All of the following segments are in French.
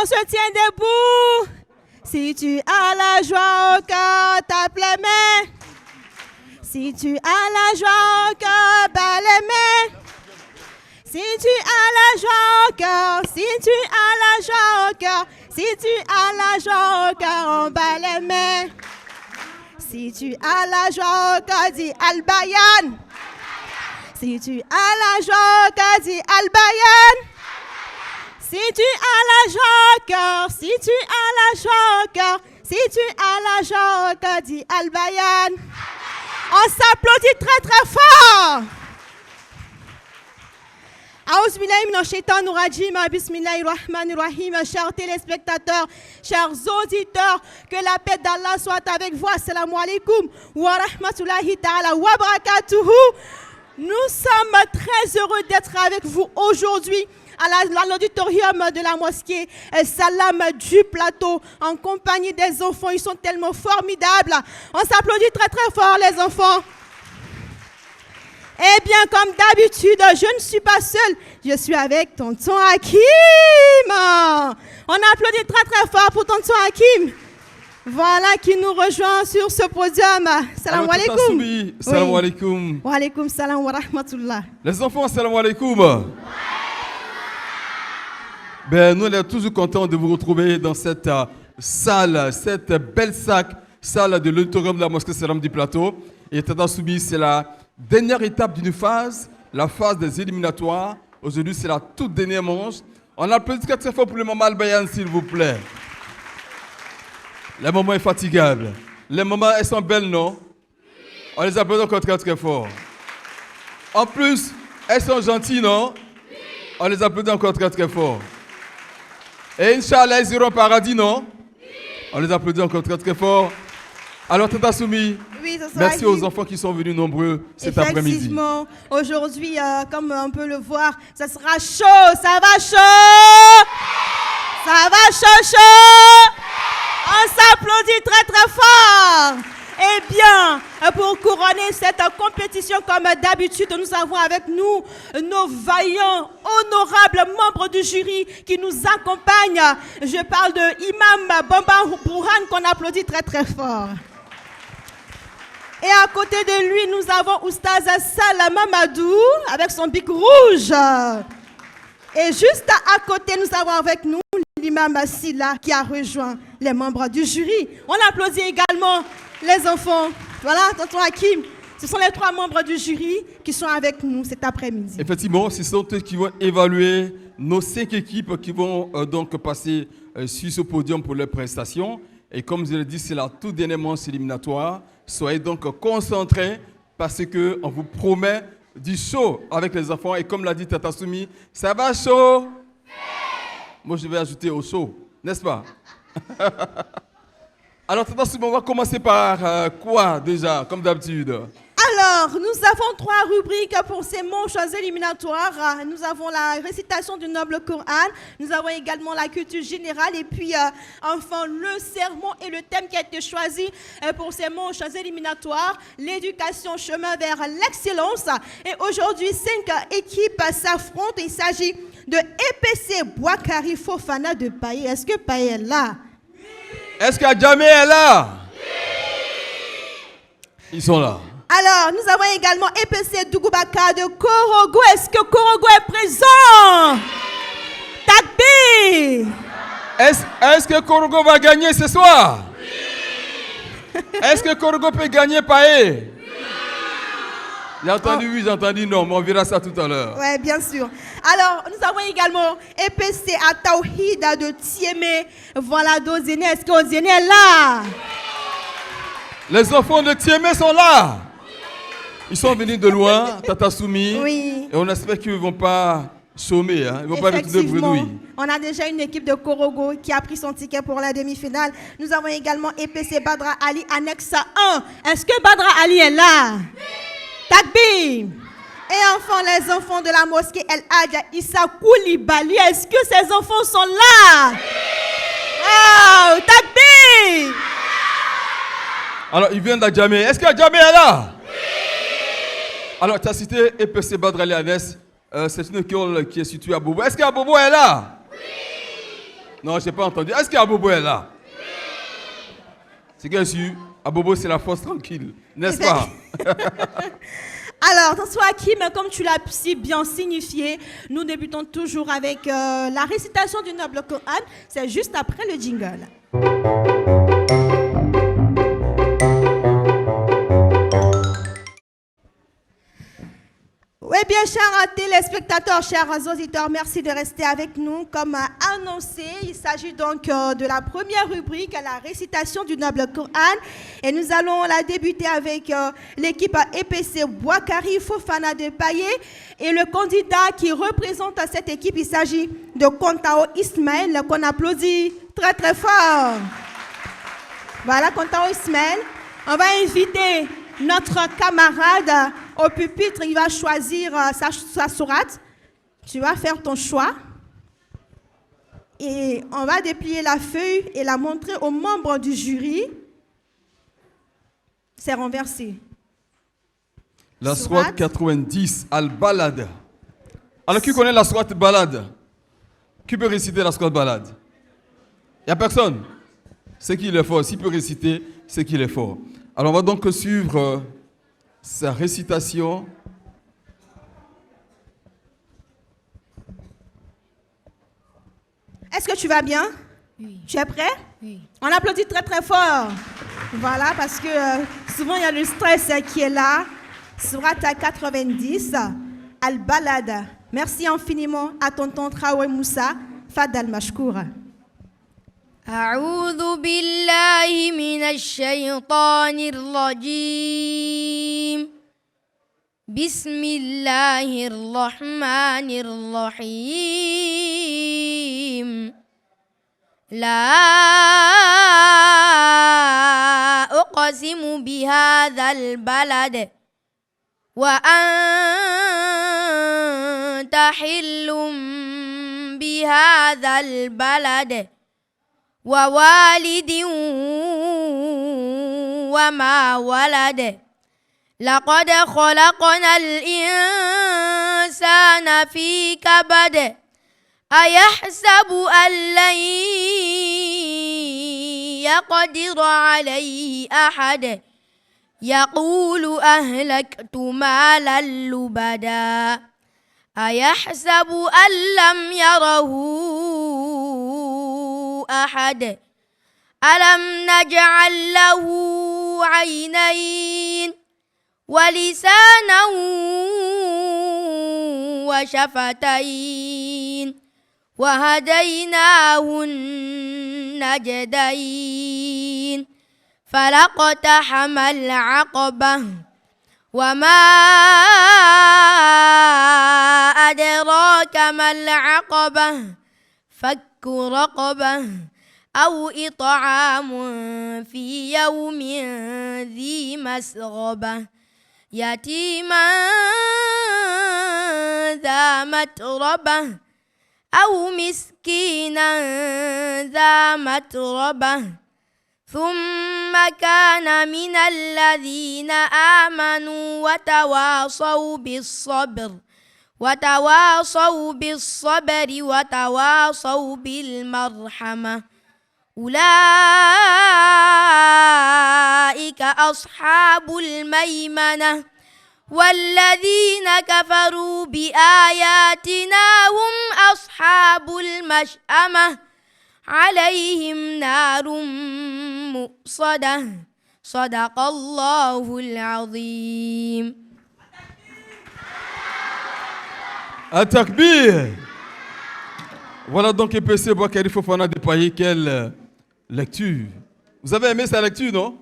se tient debout. Si tu as la joie au cœur, tape les mains. Si tu as la joie au cœur, bats les mains. Si tu as la joie au cœur, si tu as la joie au cœur, si tu as la joie au cœur, on bat les mains. Si tu as la joie au cœur, dis Al-Bayan. Si tu as la joie au cœur, dis Al-Bayan. Si tu as la joie au cœur, si tu as la joie au cœur, si tu as la joie au cœur, dis Al-Bayan. On s'applaudit très très fort. Bismillahirrahmanirrahim. Chers téléspectateurs, chers auditeurs, que la paix d'Allah soit avec vous. Assalamu alaikum wa rahmatullahi ta'ala wa barakatuhu. Nous sommes très heureux d'être avec vous aujourd'hui à l'auditorium de la mosquée Salam du Plateau en compagnie des enfants. Ils sont tellement formidables. On s'applaudit très très fort les enfants. Eh bien, comme d'habitude, je ne suis pas seule. Je suis avec tonton Hakim. On applaudit très très fort pour tonton Hakim. Voilà qui nous rejoint sur ce podium. Salam alaikum. Salam alaikum. Wa alaikum salam wa rahmatullah. Les enfants, salam alaikum. Ben, nous sommes toujours contents de vous retrouver dans cette salle, cette belle salle de l'auditorium de la mosquée Salam du Plateau. Et Tata Soubi, c'est la dernière étape d'une phase, la phase des éliminatoires. Aujourd'hui, c'est la toute dernière manche. On applaudit très fort pour le maman Al-Bayan, s'il vous plaît. Les mamans sont fatigables. Les mamans, elles sont belles, non? On les applaudit encore très très fort. En plus, elles sont gentilles, non? On les applaudit encore très très fort. Et Inch'Allah, elles iront au paradis, non? On les applaudit encore très très fort. Alors, Tata Soumi, oui, merci aux enfants qui sont venus nombreux cet après-midi. Effectivement, aujourd'hui, comme on peut le voir, ça sera chaud, ça va chaud. Ça va chaud, chaud. On s'applaudit très très fort. Eh bien, pour couronner cette compétition, comme d'habitude, nous avons avec nous nos vaillants, honorables membres du jury qui nous accompagnent. Je parle de Imam Bamba Bourhan qu'on applaudit très très fort. Et à côté de lui, nous avons Oustaz Salah Mamadou avec son bic rouge. Et juste à côté, nous avons avec nous l'imam Silla qui a rejoint les membres du jury. On applaudit également les enfants. Voilà, tonton Hakim. Ce sont les 3 membres du jury qui sont avec nous cet après-midi. Effectivement, ce sont eux qui vont évaluer nos 5 équipes qui vont donc passer sur ce podium pour leurs prestations. Et comme je l'ai dit, c'est la toute dernière manche éliminatoire. Soyez donc concentrés parce qu'on vous promet du show avec les enfants. Et comme l'a dit Tata Soumi, ça va chaud? Moi, je vais ajouter au show, n'est-ce pas? Alors, Tata Soumi, on va commencer par quoi déjà, comme d'habitude? Alors, nous avons 3 rubriques pour ces manches éliminatoires. Nous avons la récitation du noble Coran, nous avons également la culture générale et puis enfin le sermon et le thème qui a été choisi pour ces manches éliminatoires, l'éducation chemin vers l'excellence. Et aujourd'hui, 5 équipes s'affrontent. Il s'agit de EPC Boakari Fofana de Paye. Est-ce que Paye est là? Est-ce qu'Adjamé est là? Ils sont là. Alors, nous avons également EPC Dougoubaka de Korogo. Est-ce que Korogo est présent? Takbir! Est-ce que Korogo va gagner ce soir? Oui. Est-ce que Korogo peut gagner Paé? Oui. J'ai entendu oui, j'ai entendu non, mais on verra ça tout à l'heure. Oui, bien sûr. Alors, nous avons également EPC Ataouhida de Tiémé. Voilà, Dozéné. Est-ce que Ozéné est là? Les enfants de Tiémé sont là. Ils sont venus de loin, Tata Soumi. Oui. Et on espère qu'ils ne vont pas chômer, hein. Ils ne vont pas mettre de bredouille. On a déjà une équipe de Korogo qui a pris son ticket pour la demi-finale. Nous avons également EPC Badra Ali, annexe 1. Est-ce que Badra Ali est là? Oui. Takbir. Et enfin, les enfants de la mosquée El Hadja Issa Koulibaly. Est-ce que ces enfants sont là? Oui. Oh, Takbir. Alors, ils viennent d'Adjamé. Est-ce qu'Adjamé est là? Oui. Alors, tu as cité EPC Badra Ali Anes. C'est une école qui est située à Bobo. Est-ce qu'Abobo est là? Oui. Non, je n'ai pas entendu. Est-ce qu'Abobo est là? C'est bien sûr. Abobo, c'est la force tranquille, n'est-ce pas? Alors, Tansoir Hakim, comme tu l'as si bien signifié, nous débutons toujours avec la récitation du noble Coran. C'est juste après le jingle. Oui, bien, chers téléspectateurs, chers auditeurs, merci de rester avec nous. Comme annoncé, il s'agit donc de la première rubrique, la récitation du noble Coran. Et nous allons la débuter avec l'équipe EPC Boakari Fofana de Paye. Et le candidat qui représente cette équipe, il s'agit de Kontao Ismaël, qu'on applaudit très très fort. Voilà, Kontao Ismaël. On va inviter notre camarade au pupitre, il va choisir sa sourate. Tu vas faire ton choix. Et on va déplier la feuille et la montrer aux membres du jury. C'est renversé. La sourate 90, Al-Balad. Alors, qui connaît la sourate Balad? Qui peut réciter la sourate Balad? Il n'y a personne. C'est qu'il est fort. S'il peut réciter, c'est qu'il est fort. Alors, on va donc suivre sa récitation. Est-ce que tu vas bien? Oui. Tu es prêt? Oui. On applaudit très très fort. Voilà, parce que souvent il y a le stress qui est là. Sourate 90, Al-Balad. Merci infiniment à tonton Traoué Moussa, Fadal Mashkour. أعوذ بالله من الشيطان الرجيم بسم الله الرحمن الرحيم لا أقسم بهذا البلد وأنت حل بهذا البلد ووالد وما ولد لقد خلقنا الإنسان في كبد أيحسب أن لن يقدر عليه أحد يقول أهلكت مالا لبدا أيحسب أن لم يره أحد ألم نجعل له عينين ولسانا وشفتين وهديناه النجدين فلاقتحم العقبة وما أدراك ما العقبة فك رقبة أو إطعام في يوم ذي مسغبة يتيما ذا متربة أو مسكينا ذا متربة ثم كان من الذين آمنوا وتواصوا بالصبر وتواصوا بالمرحمة أولئك أصحاب الميمنة والذين كفروا بآياتنا هم أصحاب المشأمة عليهم نار مؤصدة صدق الله العظيم. At-Takbir. Voilà donc EPC Boakari Fofana de Paye. Quelle lecture. Vous avez aimé sa lecture, non?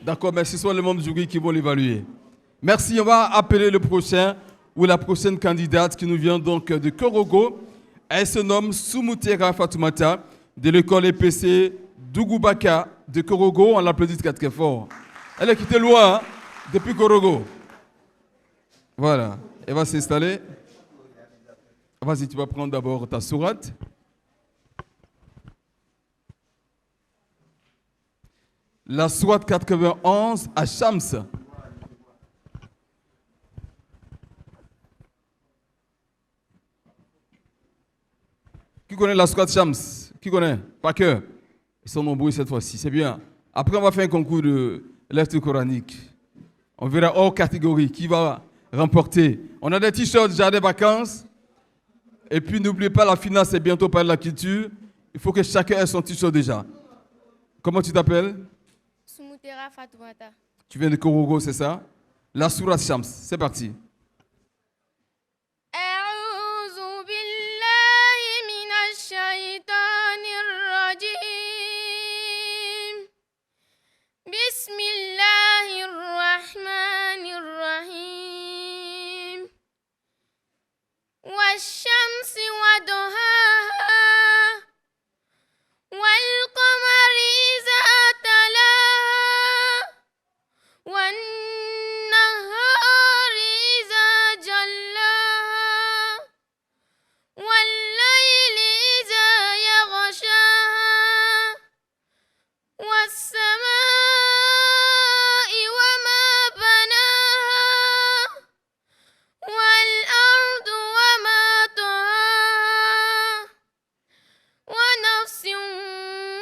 D'accord, mais ce sont les membres du jury qui vont l'évaluer. Merci, on va appeler le prochain ou la prochaine candidate qui nous vient donc de Korogo. Elle se nomme Soumoutera Fatoumata de l'école EPC Dougoubaka de Korogo. On l'applaudit très très fort. Elle est quittée loin, hein, depuis Korogo. Voilà, elle va s'installer. Vas-y, tu vas prendre d'abord ta sourate. La sourate 91 à Shams. Qui connaît la Sourate Shams? Qui connaît? Par cœur. Ils sont nombreux cette fois-ci, c'est bien. Après, on va faire un concours de lecture coranique. On verra hors catégorie qui va remporter. On a des t-shirts déjà des vacances. Et puis, n'oubliez pas, la finale, c'est bientôt par la culture. Il faut que chacun ait son t-shirt déjà. Comment tu t'appelles? Soumoutera Fatoumata. Tu viens de Korogo, c'est ça? La Sourate Shams, c'est parti. أعوذ بالله من الشيطان الرجيم بسم الله الرحمن الرحيم والشمس وضحاها والقمر إذا تلاها والنهار إذا جلاها والليل إذا يغشاها والسماء وما بناها والأرض وما طهاها ونفس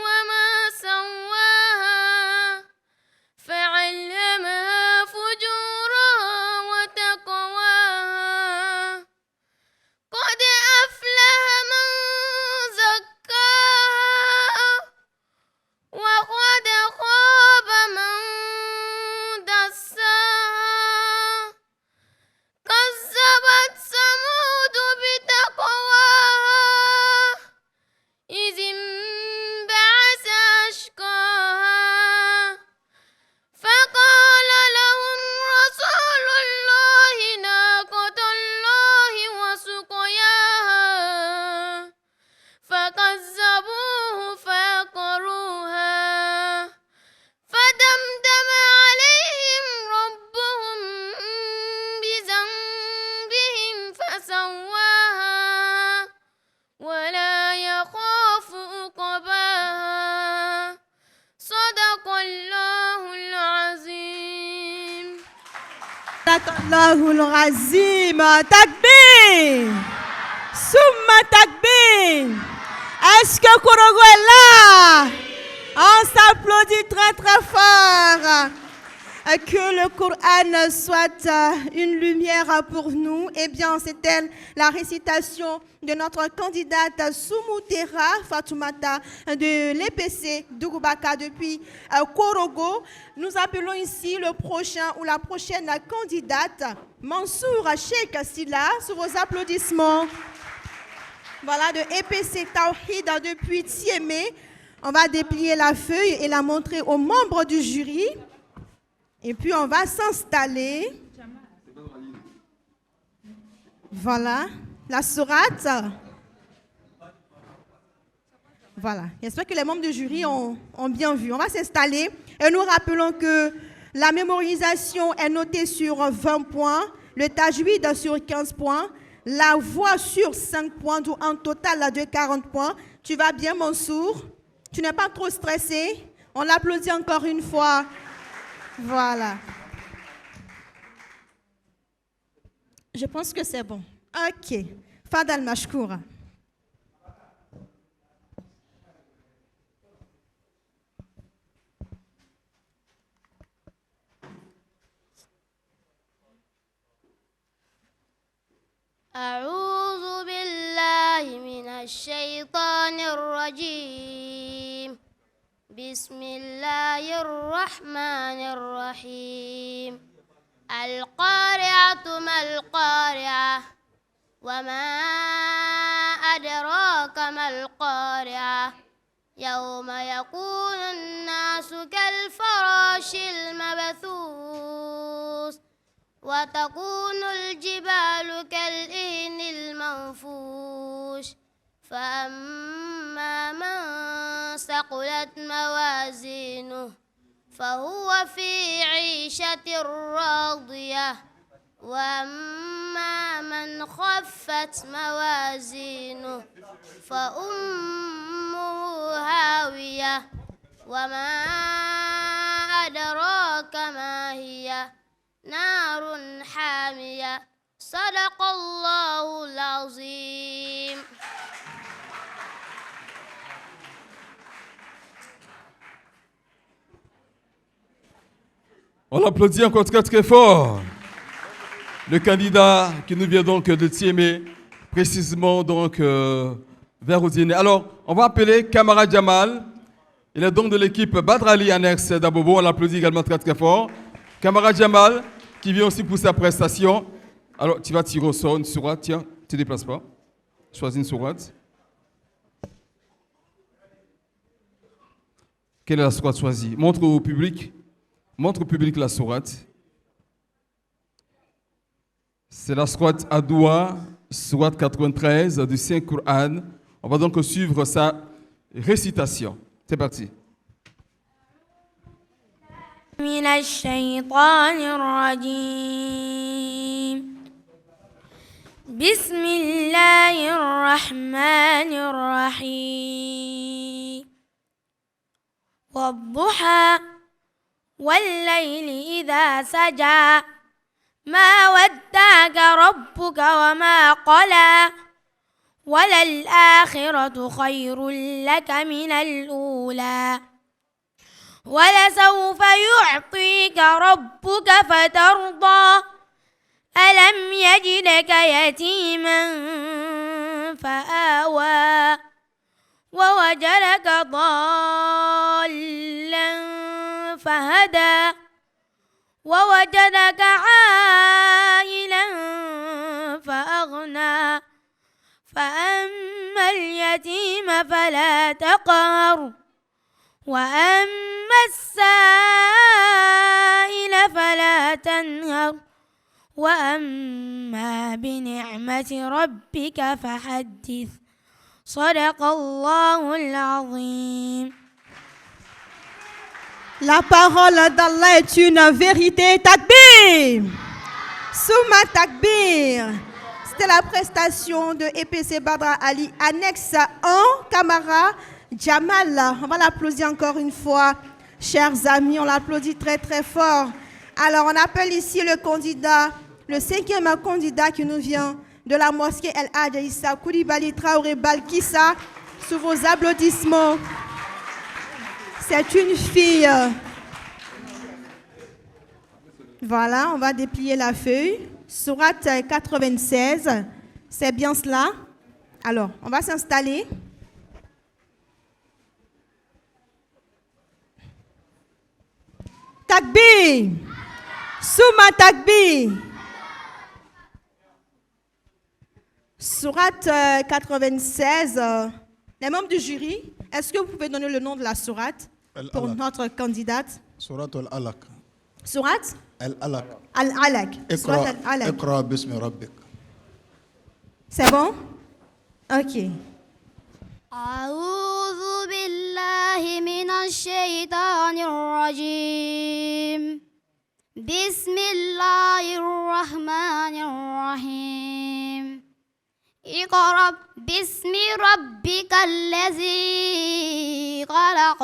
وما سواها فعلمها فجورها وتقواها قد أفلح من زكاها وقد خاب من دساها كذبت ثمود بتقواها إذ انبعث أشقاها فقال لهم رسول الله ناقة الله وسقياها فكذبوه فعقروها فدمدم عليهم ربهم بذنبهم فسواها ولا يخاف عقباها صدق الله العظيم Allahul Razim. Takbir. Summa takbir. Est-ce que Korogo est là? On s'applaudit très très fort. Que le Coran soit une lumière pour nous. Eh bien, c'était la récitation de notre candidate Soumoutera Fatoumata de l'EPC d'Ouroubaka depuis Korogo. Nous appelons ici le prochain ou la prochaine candidate, Mansour Sheikh Silla, sous vos applaudissements. Voilà, de EPC Tawhid depuis Tiémé. On va déplier la feuille et la montrer aux membres du jury. Et puis on va s'installer. Voilà, la sourate. Voilà, j'espère que les membres du jury ont bien vu. On va s'installer et nous rappelons que la mémorisation est notée sur 20 points, le tajwid sur 15 points, la voix sur 5 points, donc un total de 40 points. Tu vas bien, Mansour? Tu n'es pas trop stressé? On l'applaudit encore une fois. Voilà. Je pense que c'est bon. OK. Fadal Mashkoura. أعوذ بالله من الشيطان الرجيم بسم الله الرحمن الرحيم القارعة ما القارعة وما أدراك ما القارعة يوم يكون الناس كالفراش المبثوث وتكون الجبال كالإهن المنفوش فأما من ثقلت موازينه فهو في عيشة راضية وأما من خفت موازينه فأمه هاوية وما أدراك ما هي نار حامية صدق الله العظيم. On l'applaudit encore très très fort. Le candidat qui nous vient donc de Tiémé, précisément donc vers Odiene. Alors, on va appeler Kamara Jamal. Il est donc de l'équipe Badrali Annexe d'Abobo. On l'applaudit également très très fort. Kamara Jamal, qui vient aussi pour sa prestation. Alors, tu vas tirer au sort une sourate. Tiens, tu ne te déplaces pas. Choisis une sourate. Quelle est la sourate choisie? Montre au public. Montre au public la sourate. C'est la sourate Adoua, sourate 93 du Saint-Coran. On va donc suivre sa récitation. C'est parti. من الشيطان الرجيم بسم الله الرحمن الرحيم والضحى والليل إذا سجى ما ودعك ربك وما قلى وللآخرة خير لك من الأولى ولسوف يعطيك ربك فترضى ألم يجدك يتيما فآوى ووجدك ضالا فهدى ووجدك عائلا فأغنى فأما اليتيم فلا تقهر وأما السائل فلا تنهر وأما بنعمة ربك فحدث صدق الله العظيم. La parole d'Allah est une vérité. Takbir! Souma Takbir! C'était la prestation de EPC Badra Ali, annexe 1, Kamara Jamal. On va l'applaudir encore une fois, chers amis. On l'applaudit très très fort. Alors, on appelle ici le candidat, le 5e candidat qui nous vient de la mosquée El Hadj Issa Koulibaly Traoré Balkissa. Sous vos applaudissements. C'est une fille. Voilà, on va déplier la feuille. Sourate 96. C'est bien cela. Alors, on va s'installer. Takbir. Souma Takbir. Sourate 96. Les membres du jury, est-ce que vous pouvez donner le nom de la sourate pour notre candidate? Sourate Al-Alaq. Sourate Al-Alaq. Al-Alaq. Sourate Al-Alaq. Iqra bismi rabbik. C'est bon? Ok. أعوذ بالله من الشيطان الرجيم بسم الله الرحمن الرحيم اقرأ باسم ربك الذي خلق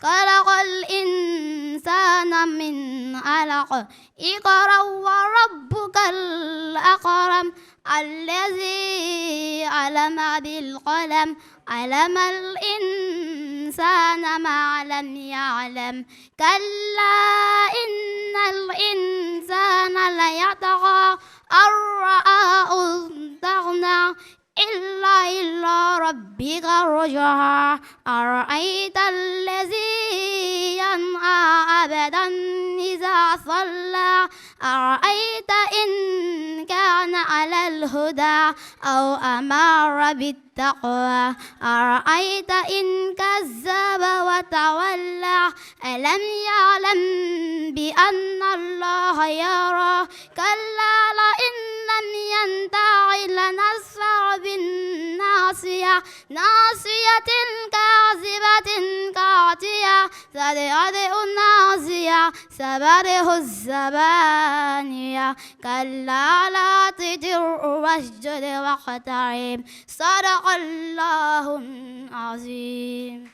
خلق الإنسان من علق اقرأ وربك الأكرم الذي علم بالقلم علم الإنسان ما لم يعلم كلا إن الإنسان ليطغى أن رآه استغنى إلا ربك رجعا أرأيت الذي ينهى عبدا إذا صلى أرأيت إن كان على الهدى أو أمر بالتقوى أرأيت إن كذب وتولى ألم يعلم بأن الله يرى كلا لئن لم ينته لنسفعا بالناصية ناصية كاذبة كاتية تدعو الناصية سبره الزبانية كلا لا تطعه واسجد واقترب صدق الله العظيم.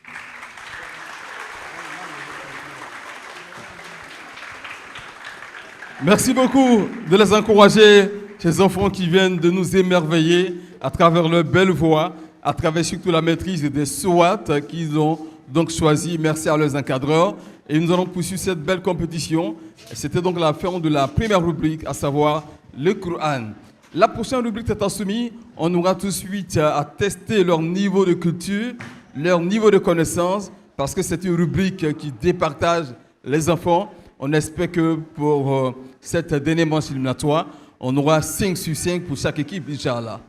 Merci beaucoup de les encourager, ces enfants qui viennent de nous émerveiller à travers leur belle voix, à travers surtout la maîtrise des sourates qu'ils ont donc choisis. Merci à leurs encadreurs. Et nous allons poursuivre cette belle compétition. C'était donc la fin de la première rubrique, à savoir le Coran. La prochaine rubrique est soumise. On aura tout de suite à tester leur niveau de culture, leur niveau de connaissance, parce que c'est une rubrique qui départage les enfants. On espère que pour cette dernière manche éliminatoire, on aura 5 sur 5 pour chaque équipe, Inch'Allah.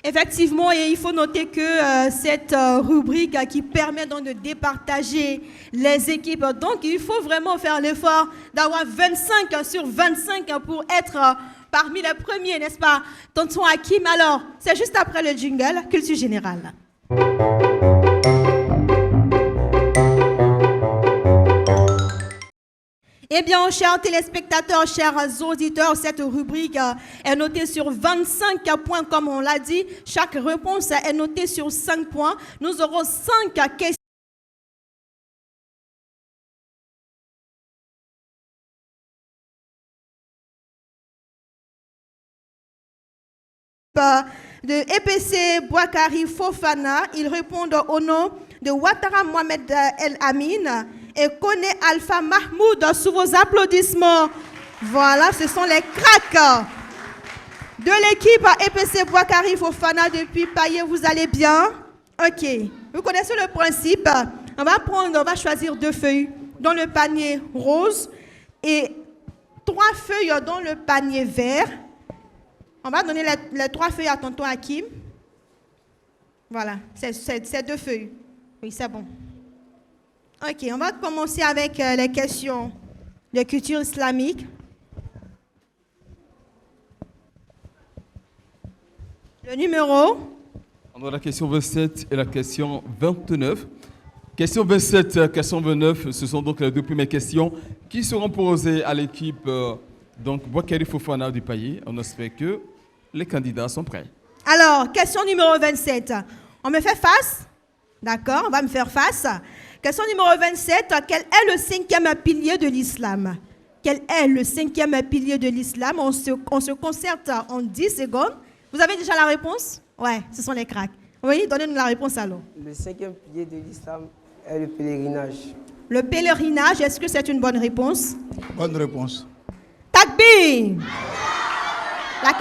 Effectivement, et il faut noter que cette rubrique qui permet donc de départager les équipes, donc il faut vraiment faire l'effort d'avoir 25 sur 25 pour être parmi les premiers, n'est-ce pas, tonton Hakim? Alors, c'est juste après le jingle, culture générale. Eh bien, chers téléspectateurs, chers auditeurs, cette rubrique est notée sur 25 points, comme on l'a dit. Chaque réponse est notée sur 5 points. Nous aurons 5 questions de EPC Bouakari Fofana. Ils répondent au nom de Ouattara Mohamed El Amin et Kone Alpha Mahmoud sous vos applaudissements. Voilà, ce sont les cracks de l'équipe EPC Bouakari Fofana depuis Paye. Vous allez bien? Ok. Vous connaissez le principe. On va choisir 2 feuilles dans le panier rose et 3 feuilles dans le panier vert. On va donner les 3 feuilles à tonton Hakim. Voilà, c'est 2 feuilles. Oui, c'est bon. Ok, on va commencer avec les questions de culture islamique. Le numéro? On a la question 27 et la question 29. Question 27, question 29, ce sont donc les 2 premières questions qui seront posées à l'équipe Bouakari Fofana du Paye. On espère que les candidats sont prêts. Alors, question numéro 27. On me fait face? D'accord, on va me faire face. Question numéro 27. Quel est le 5e pilier de l'islam? Quel est le 5e pilier de l'islam? On se concerte en 10 secondes. Vous avez déjà la réponse? Ouais, ce sont les cracks. Oui, donnez-nous la réponse alors. Le 5e pilier de l'islam est le pèlerinage. Le pèlerinage, est-ce que c'est une bonne réponse? Bonne réponse. Takbir! La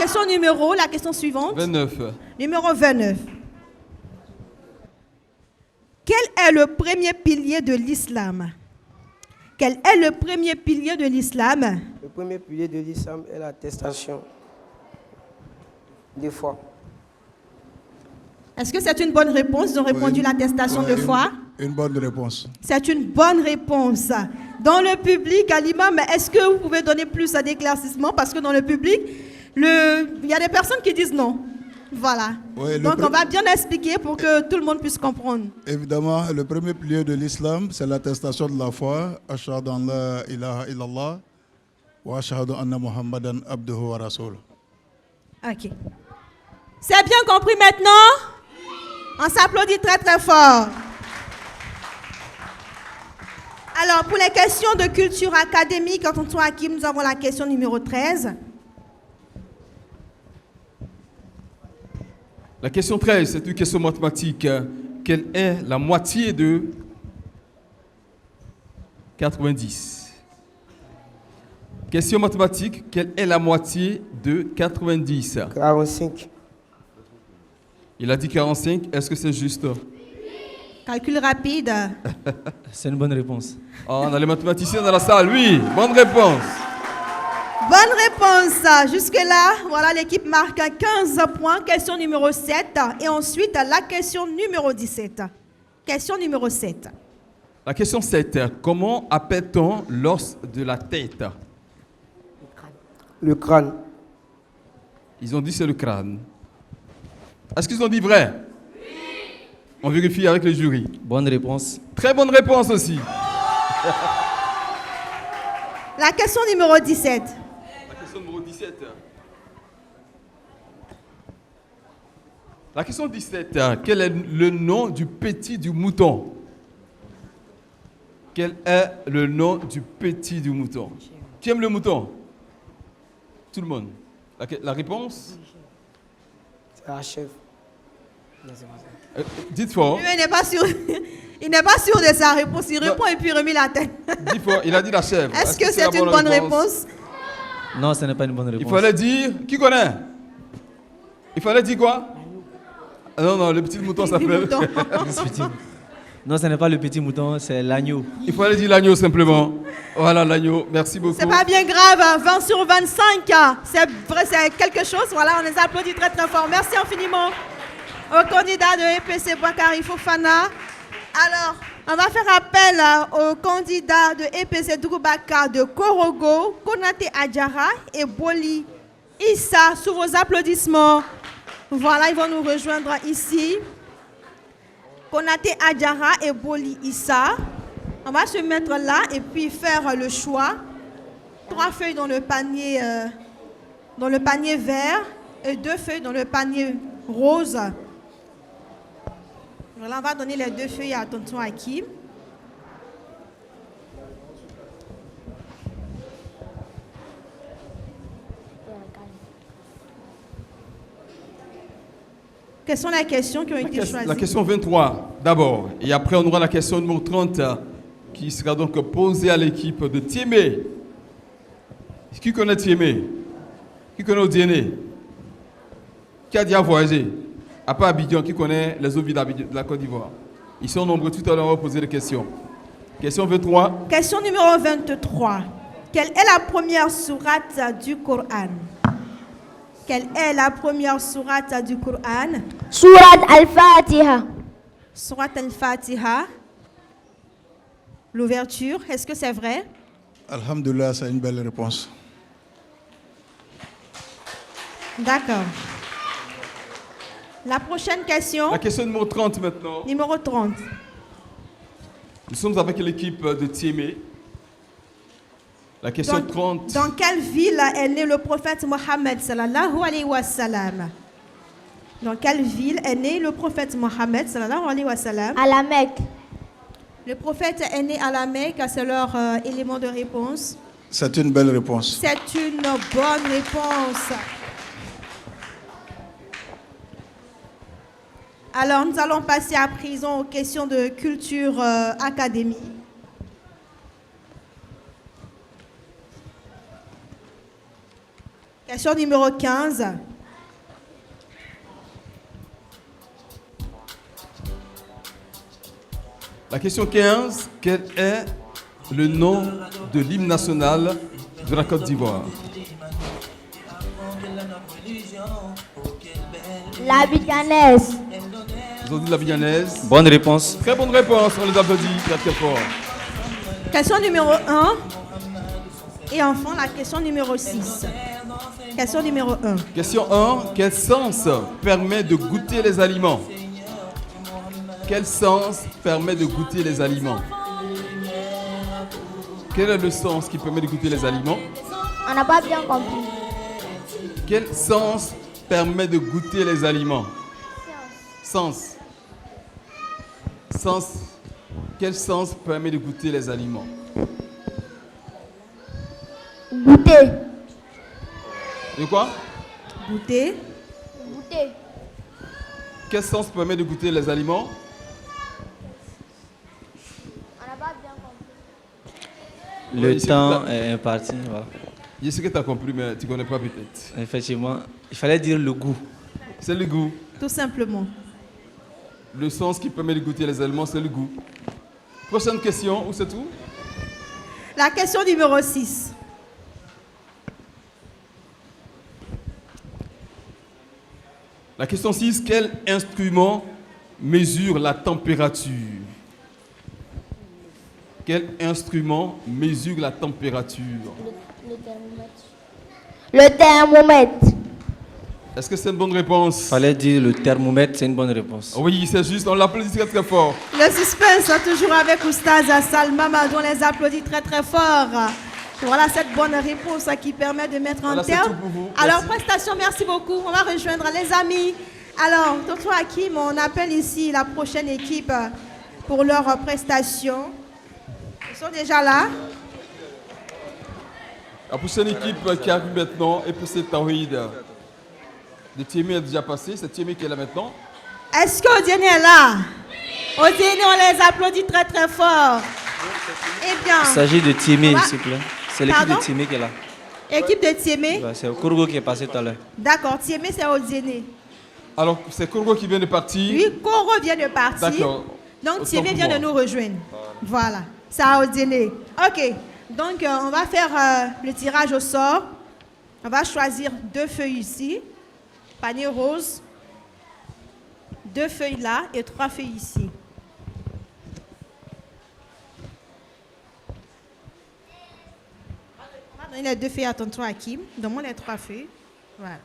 question suivante. 29. Numéro 29. Quel est le premier pilier de l'islam? Quel est le premier pilier de l'islam? Le premier pilier de l'islam est l'attestation de foi. Est-ce que c'est une bonne réponse? Ils ont répondu l'attestation de foi. Une bonne réponse. C'est une bonne réponse. Dans le public, à l'imam, est-ce que vous pouvez donner plus d'éclaircissement? Parce que dans le public, il y a des personnes qui disent non. Voilà. Oui, donc on va bien expliquer pour que tout le monde puisse comprendre. Évidemment, le premier pilier de l'islam, c'est l'attestation de la foi. Ashhadu an la ilaha illallah wa ashhadu anna Muhammadan abduhu wa rasoul. Ok. C'est bien compris maintenant? On s'applaudit très très fort. Alors, pour les questions de culture académique, tonton Hakim, nous avons la question numéro 13. La question 13, c'est une question mathématique. Quelle est la moitié de 90? Question mathématique, quelle est la moitié de 90? 45. Il a dit 45, est-ce que c'est juste? Calcul rapide. C'est une bonne réponse. Oh, on a les mathématiciens dans la salle, oui, bonne réponse. Bonne réponse. Jusque-là, voilà, l'équipe marque 15 points. Question numéro 7. Et ensuite, la question numéro 17. Question numéro 7. La question 7. Comment appelle-t-on l'os de la tête? Le crâne. Ils ont dit c'est le crâne. Est-ce qu'ils ont dit vrai? Oui. On vérifie avec le jury. Bonne réponse. Très bonne réponse aussi. La question numéro 17. La question numéro 17. La question 17. Quel est le nom du petit du mouton? Quel est le nom du petit du mouton? Qui aime le mouton? Tout le monde. La réponse? C'est la chèvre. Dites fort. Lui, il n'est pas sûr. Il n'est pas sûr de sa réponse. Il répond et puis il remet la tête. Dites fort. Il a dit la chèvre. Est-ce que c'est la une bonne réponse? Non, ce n'est pas une bonne réponse. Il fallait dire. Qui connaît? Il fallait dire quoi? Ah non, non, le petit mouton s'appelle. Mouton. Non, ce n'est pas le petit mouton, c'est l'agneau. Il fallait dire l'agneau simplement. Voilà l'agneau. Merci beaucoup. C'est pas bien grave. 20 sur 25. C'est vrai, c'est quelque chose. Voilà, on les applaudit très très fort. Merci infiniment au candidat de EPC Boakari Fofana. Alors, on va faire appel aux candidats de EPC Droubaka de Korogo, Konate Adjara et Boli Issa. Sous vos applaudissements. Voilà, ils vont nous rejoindre ici. Konate Adjara et Boli Issa. On va se mettre là et puis faire le choix. 3 feuilles dans le panier vert et 2 feuilles dans le panier rose. Voilà, on va donner les 2 feuilles à tonton Hakim. Quelles sont les questions qui ont été choisies? La question 23 d'abord. Et après, on aura la question numéro 30 qui sera donc posée à l'équipe de Tiémé. Qui connaît Tiémé? Qui connaît Odiéné? Qui a déjà voyagé? À part Abidjan, qui connaît les autres villes de la Côte d'Ivoire? Ils sont nombreux, tout à l'heure on va poser des questions. Question 23. Question numéro 23. Quelle est la première sourate du Coran? Quelle est la première sourate du Coran? Surat Al-Fatiha. Sourate Al-Fatiha. L'ouverture, est-ce que c'est vrai? Alhamdulillah, c'est une belle réponse. D'accord. La prochaine question. La question numéro 30 maintenant. Numéro 30. Nous sommes avec l'équipe de Tiémé. La question 30. Dans quelle ville est né le prophète Mohammed sallallahu alayhi wa sallam? Dans quelle ville est né le prophète Mohammed sallallahu alayhi wa sallam? À la Mecque. Le prophète est né à la Mecque, c'est leur élément de réponse. C'est une belle réponse. C'est une bonne réponse. Alors, nous allons passer à présent aux questions de culture académique. Question numéro 15. La question 15. Quel est le nom de l'hymne national de la Côte d'Ivoire? L'Abidjanaise. Ils ont dit la Biyanaise. Bonne réponse. Très bonne réponse, on les applaudit très très fort. Question numéro 1. Et enfin, la question numéro 6. Question numéro 1. Question 1. Quel sens permet de goûter les aliments? Quel sens permet de goûter les aliments? Quel est le sens qui permet de goûter les aliments? On n'a pas bien compris. Quel sens permet de goûter les aliments? Sens. Sens. Quel sens permet de goûter les aliments? Goûter. De quoi? Goûter. Goûter. Quel sens permet de goûter les aliments? On n'a pas bien compris. Le Oui, temps est imparti. Voilà. Je sais que tu as compris, mais tu ne connais pas peut-être. Effectivement, il fallait dire le goût. C'est le goût. Tout simplement. Le sens qui permet de goûter les aliments, c'est le goût. Prochaine question, ou c'est tout? La question numéro 6. La question 6, quel instrument mesure la température? Quel instrument mesure la température? Le thermomètre. Est-ce que c'est une bonne réponse? Il fallait dire le thermomètre, c'est une bonne réponse. Oui, c'est juste, on l'applaudit très très fort. Le suspense, toujours avec Oustaz Salma Madou, on les applaudit très très fort. Voilà cette bonne réponse qui permet de mettre Voilà, en c'est terme. tout pour vous. Alors, Merci. prestation, merci beaucoup. On va rejoindre les amis. Alors, tonton Hakim, on appelle ici la prochaine équipe pour leur prestation. Ils sont déjà là. La prochaine équipe qui arrive maintenant est pour cette Tawhid. De Tiémé est déjà passé, c'est Tiémé qui est là maintenant. Est-ce qu'Odienne est là? Odienne, on les applaudit très très fort. Eh bien. Il s'agit de Tiémé, on va- s'il vous plaît. C'est l'équipe de Pardon? Tiémé qui est là. Équipe de Tiémé. Ouais, c'est Kourougo qui est passé tout à l'heure. D'accord, Tiémé, c'est Odienne. Alors, c'est Korogo qui vient de partir. Oui, Koro vient de partir. D'accord. Donc, Autant Tiémé pour vient de moi. nous rejoindre. Voilà, c'est à Odienne. Ok, donc on va faire le tirage au sort. On va choisir 2 feuilles ici, panier rose, 2 feuilles là et 3 feuilles ici. On va donner les 2 feuilles à tonton Hakim. Donne-moi les 3 feuilles. Voilà.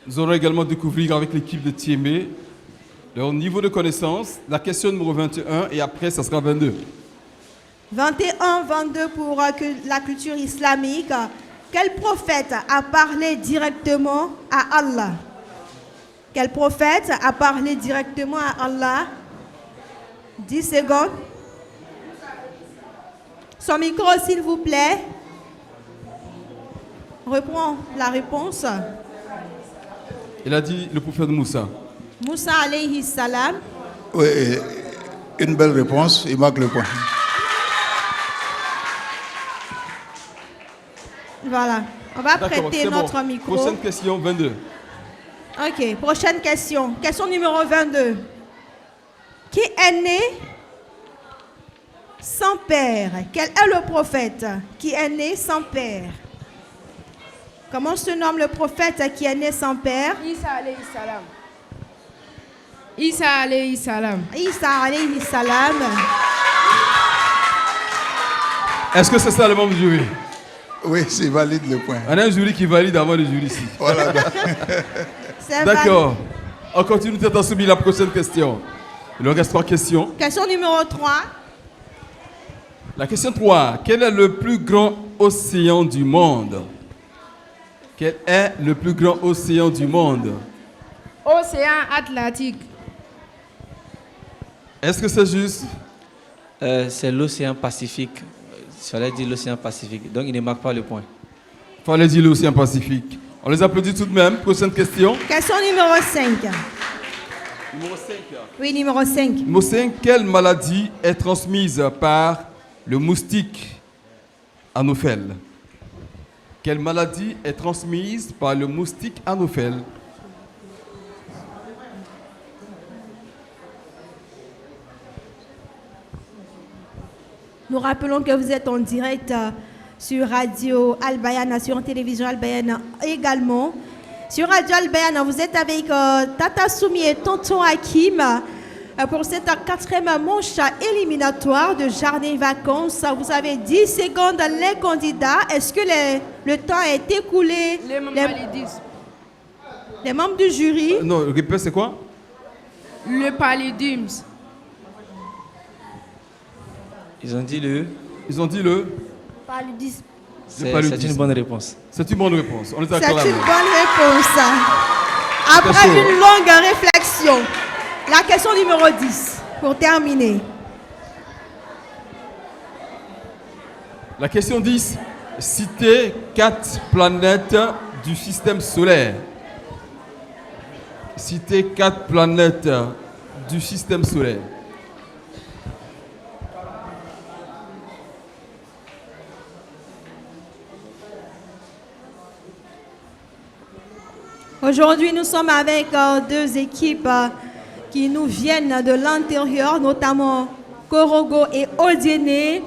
Nous allons également découvrir avec l'équipe de Tiémé leur niveau de connaissance. La question numéro 21 et après, ça sera 22. 21, 22 pour la culture islamique. Quel prophète a parlé directement à Allah? Quel prophète a parlé directement à Allah? 10 secondes. Son micro, s'il vous plaît. Reprends la réponse. Il a dit le prophète Moussa. Moussa alayhi salam. Oui, une belle réponse, il marque le point. Voilà. On va D'accord, prêter c'est notre bon. micro. Prochaine question, 22. Ok, prochaine question. Question numéro 22. Qui est né sans père? Quel est le prophète qui est né sans père? Comment se nomme le prophète qui est né sans père? Isa alayhi salam. Isa alayhi salam. Isa alayhi salam. Est-ce que c'est ça le membre du jury? Oui, c'est valide le point. On a un jury qui valide avant le jury ici. Voilà. C'est D'accord. On continue d'être soumis la prochaine question. Il nous reste 3 questions. valide. Question numéro 3. La question 3. Quel est le plus grand océan du monde? Quel est le plus grand océan du monde? Océan Atlantique. Est-ce que c'est juste? C'est l'océan Pacifique. Il fallait dire l'océan Pacifique. Donc il ne marque pas le point. Fallait dire l'océan Pacifique. On les applaudit tout de même. Prochaine question. Question numéro 5. Numéro 5. Oui, numéro 5. Numéro 5. Quelle maladie est transmise par le moustique Anophèle? Quelle maladie est transmise par le moustique Anophèle? Nous rappelons que vous êtes en direct sur Radio Al-Bayana, sur télévision Al-Bayana également. Sur Radio Al-Bayana, vous êtes avec Tata Soumi et Tonton Hakim pour cette 4e manche éliminatoire de Jardin Vacances. Vous avez 10 secondes les candidats. Est-ce que le temps est écoulé? Les membres palidisme. Les membres du jury. Non, répète, c'est quoi? Le paludisme. Ils ont dit le... Ils ont dit le... Paludisme. C'est paludisme. une bonne réponse. C'est une bonne réponse. On est C'est d'accord une là. bonne réponse. Après chaud. une longue réflexion, la question numéro 10, pour terminer. La question 10. Citez 4 planètes du système solaire. Citez 4 planètes du système solaire. Aujourd'hui, nous sommes avec 2 équipes qui nous viennent de l'intérieur, notamment Korogo et Odiene.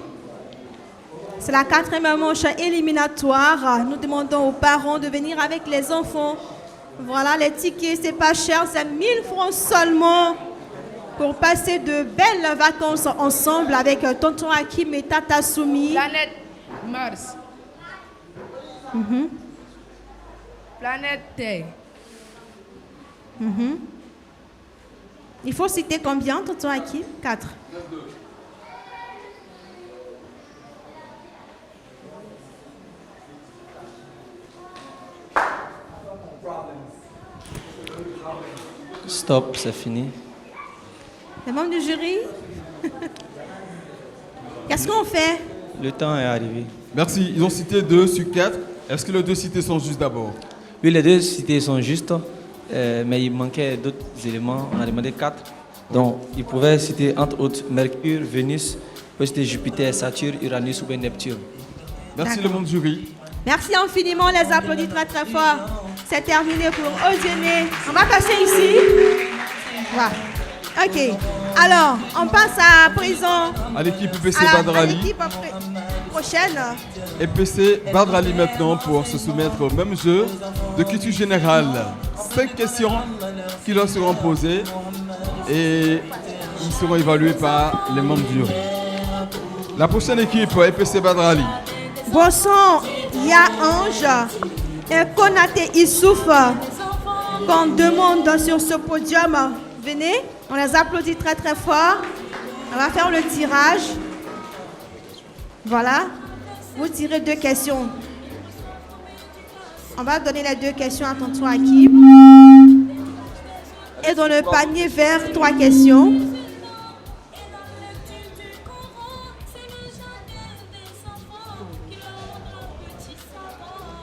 C'est la 4e manche éliminatoire. Nous demandons aux parents de venir avec les enfants. Voilà, les tickets, c'est pas cher, c'est 1000 francs seulement pour passer de belles vacances ensemble avec Tonton Hakim et Tata Soumi. Planète Mars. Planète Terre. Il faut citer combien, Tonton Hakim? 4. Stop, c'est fini. Les membres du jury? Qu'est-ce qu'on fait? Le temps est arrivé. Merci. Ils ont cité 2 sur 4. Est-ce que les 2 cités sont justes d'abord? Oui, les 2 cités sont justes, mais il manquait d'autres éléments. On a demandé 4. Donc, ils pouvaient citer entre autres Mercure, Vénus, peut citer Jupiter, Saturne, Uranus ou bien Neptune. Merci le D'accord. monde jury. Merci infiniment, on les applaudit très très fort. C'est terminé pour Odiene. On va passer ici. Voilà. Ok. Alors, on passe à présent À l'équipe EPC à Badrali. l'équipe prochaine. EPC Badrali maintenant pour se soumettre au même jeu de culture générale. 5 questions qui leur seront posées et ils seront évalués par les membres du jury. La prochaine équipe, EPC Badrali. Bosson, Ya Ange et Konaté Issouf qu'on demande sur ce podium. Venez, on les applaudit très très fort. On va faire le tirage. Voilà. Vous tirez 2 questions. On va donner les 2 questions à tonton Hakim. Et dans le panier vert, 3 questions.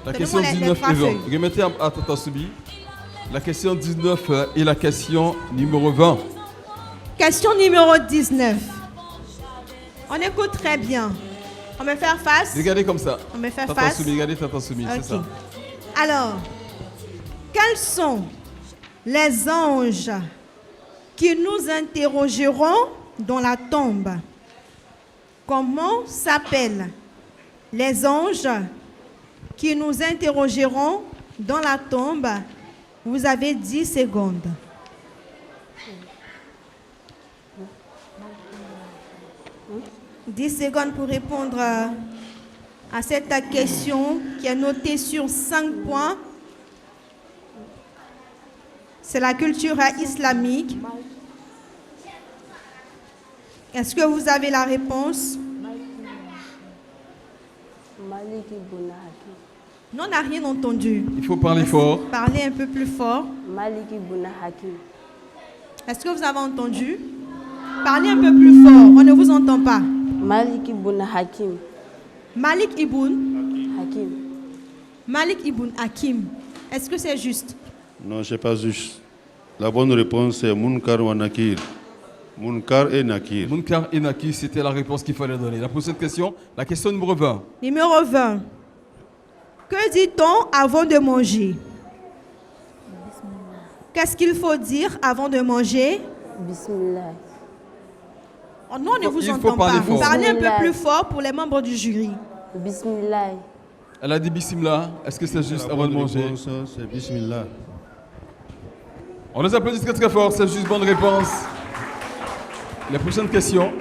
La Donnez-moi question les 19 trois est feuilles. bonne. Remettez à Tata Soubi. La question 19 est la question numéro 20. Question numéro 19. On écoute très bien. On va faire face. Regardez comme ça. On va faire Tata face. Soubi, regardez Tata Soubi, Ok. c'est ça. Alors, quels sont les anges qui nous interrogeront dans la tombe? Comment s'appellent les anges qui nous interrogeront dans la tombe? Vous avez 10 secondes. « 10 secondes pour répondre à cette question qui est notée sur 5 points. C'est la culture islamique. Est-ce que vous avez la réponse? Non, on n'a rien entendu. Il faut parler fort. Parlez un peu plus fort. Maliki Bouna Hakim. Est-ce que vous avez entendu? Parlez un peu plus fort, on ne vous entend pas. Maliki Bouna Hakim. Malik Ibn. Hakim. Malik Ibn Hakim. Est-ce que c'est juste? Non, c'est pas juste. La bonne réponse est Munkar ou Nakir. Munkar et Nakir. Munkar et Nakir, c'était la réponse qu'il fallait donner. La prochaine question, la question numéro 20. Numéro 20. Que dit-on avant de manger? Qu'est-ce qu'il faut dire avant de manger? Bismillah. Oh non, on ne vous Il faut entend parler pas. fort. Parlez un peu Bismillah. plus fort pour les membres du jury. Bismillah. Elle a dit Bismillah. Est-ce que c'est juste La avant de bonne manger? réponse, c'est Bismillah. On les applaudit très très fort, c'est juste bonne réponse. La prochaine question.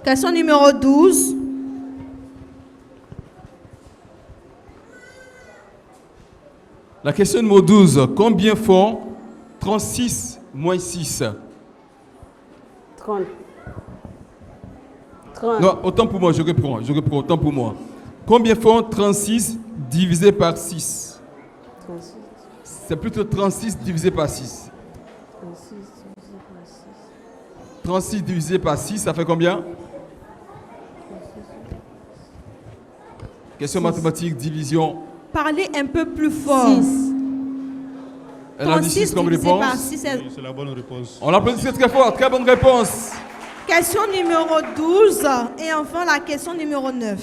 Question numéro 12. La question numéro 12. Combien font 36 moins 6? 30. 30. Non, autant pour moi, je reprends, autant pour moi. Combien font 36 divisé par 6? 36. C'est plutôt 36 divisé par 6. 36 divisé par 6. 36 divisé par 6, ça fait combien? Question mathématique, division. Parlez un peu plus fort. 6. Elle a dit 6 comme divisé par réponse. 6, c'est- Oui, c'est la bonne réponse. On l'applaudit très très fort, très bonne réponse. Question numéro 12. Et enfin la question numéro 9.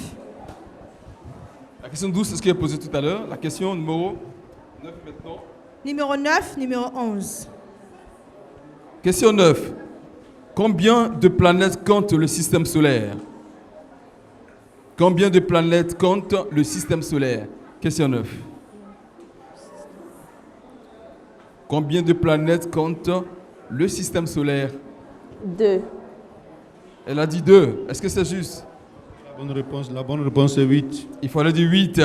La question 12, c'est ce qui est posé tout à l'heure. La question numéro 9 maintenant. Numéro 9, numéro 11. Question 9. Combien de planètes compte le système solaire? Combien de planètes compte le système solaire? Question 9. Combien de planètes compte le système solaire? 2. Elle a dit 2. Est-ce que c'est juste? La bonne réponse est 8. Il fallait dire 8.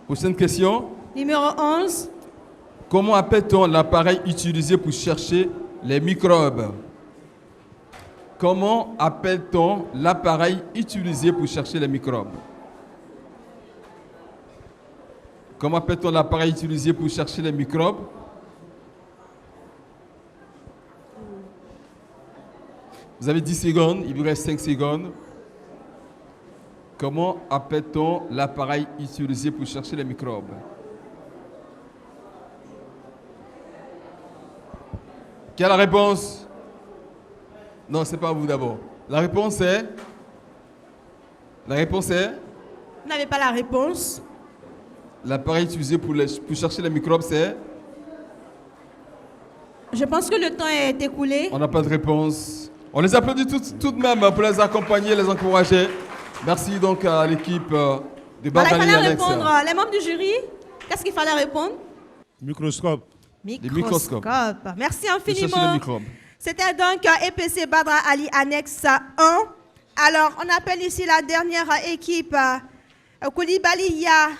Prochaine question. Numéro 11. Comment appelle-t-on l'appareil utilisé pour chercher les microbes? Comment appelle-t-on l'appareil utilisé pour chercher les microbes? Comment appelle-t-on l'appareil utilisé pour chercher les microbes? Vous avez 10 secondes, il vous reste 5 secondes. Comment appelle-t-on l'appareil utilisé pour chercher les microbes? Quelle est la réponse? Non, c'est pas vous d'abord. La réponse est... La réponse est... Vous n'avez pas la réponse. L'appareil utilisé pour chercher les microbes, c'est... Je pense que le temps est écoulé. On n'a pas de réponse. On les applaudit tout de même pour les accompagner, les encourager. Merci donc à l'équipe de Voilà, il Badr Ali fallait Annex. répondre. Les membres du jury, qu'est-ce qu'il fallait répondre? Microscope. microscopes. Merci Pour chercher les infiniment. microbes. C'était donc EPC Badr Ali Annexe 1. Alors, on appelle ici la dernière équipe Koulibaly Ya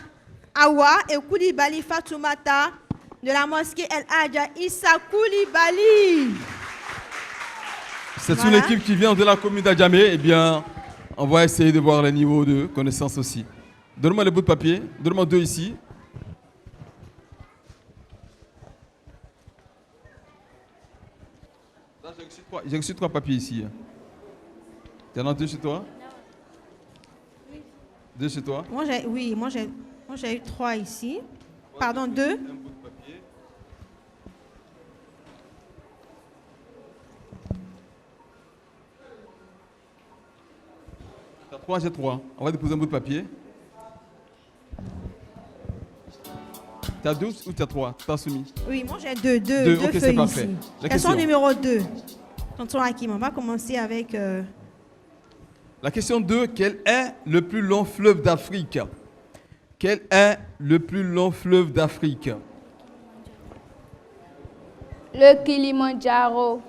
Awa et Koulibaly Fatoumata de la mosquée El Hadja Issa Koulibaly. C'est Voilà. une équipe qui vient de la commune d'Adjamé. Eh bien, on va essayer de voir le niveau de connaissance aussi. Donne-moi le bout de papier. Donne-moi 2 ici. Là, j'ai reçu 3 papiers ici. Tu en as 2 chez toi? 2 chez toi? Moi, j'ai eu 3 ici. Pardon, 2. Un bout de papier. T'as 3, j'ai 3. On va déposer un bout de papier. T'as 2 ou t'as 3? T'as soumis? Oui, moi j'ai deux Ok, c'est feuilles parfait. ici. La Question question. numéro 2. Tonton Hakim, on va commencer avec... La question 2, quel est le plus long fleuve d'Afrique? Quel est le plus long fleuve d'Afrique? Le Kilimandjaro.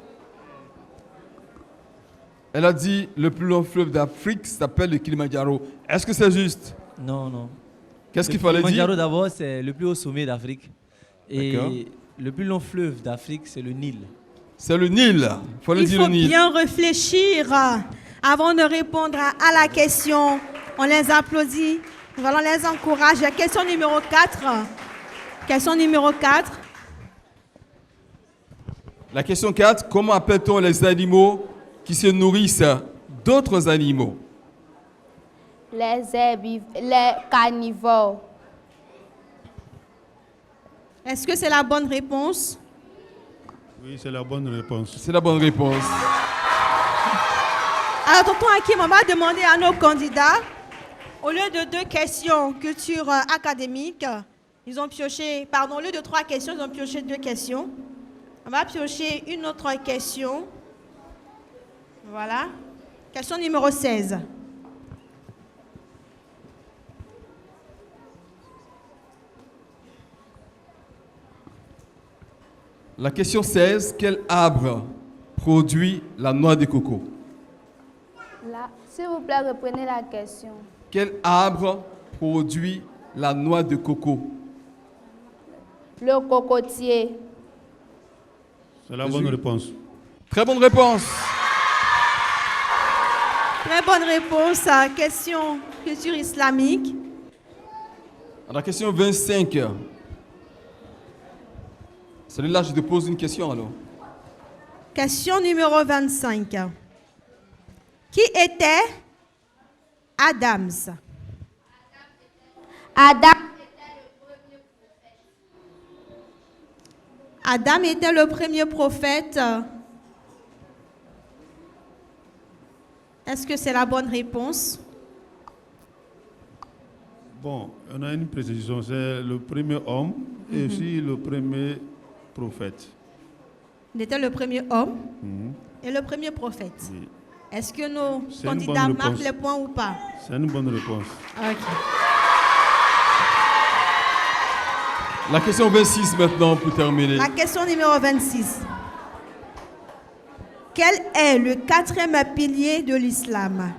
Elle a dit le plus long fleuve d'Afrique s'appelle le Kilimandjaro. Est-ce que c'est juste? Non, non. Qu'est-ce qu'il fallait dire? Kilimanjaro d'abord, c'est le plus haut sommet d'Afrique. D'accord. Et le plus long fleuve d'Afrique, c'est le Nil. C'est le Nil. Il faut bien réfléchir avant de répondre à la question. On les applaudit. Nous allons les encourager. Question numéro 4. Question numéro 4. La question 4, comment appelle-t-on les animaux qui se nourrissent d'autres animaux? Les carnivores. Est-ce que c'est la bonne réponse? Oui, c'est la bonne réponse. C'est la bonne réponse. Alors, tonton Hakim, on va demander à nos candidats, au lieu de 2 questions culture académique, ils ont pioché, pardon, au lieu de 3 questions, ils ont pioché 2 questions. On va piocher une autre question. Voilà. Question numéro 16. La question 16, quel arbre produit la noix de coco? Là, s'il vous plaît, reprenez la question. Quel arbre produit la noix de coco? Le cocotier. C'est la bonne réponse. Très bonne réponse. Très bonne réponse à question culture islamique. À la question 25, celui-là, je te pose une question alors. Question numéro 25. Qui était Adams? Adam était le premier prophète. Est-ce que c'est la bonne réponse? Bon, on a une précision. C'est le premier homme et aussi le premier prophète. Il était le premier homme et le premier prophète. Oui. Est-ce que nos C'est une candidats bonne marquent réponse. les points ou pas? C'est une bonne réponse. Ok. La question 26 maintenant pour terminer. La question numéro 26. Quel est le 4e pilier de l'islam?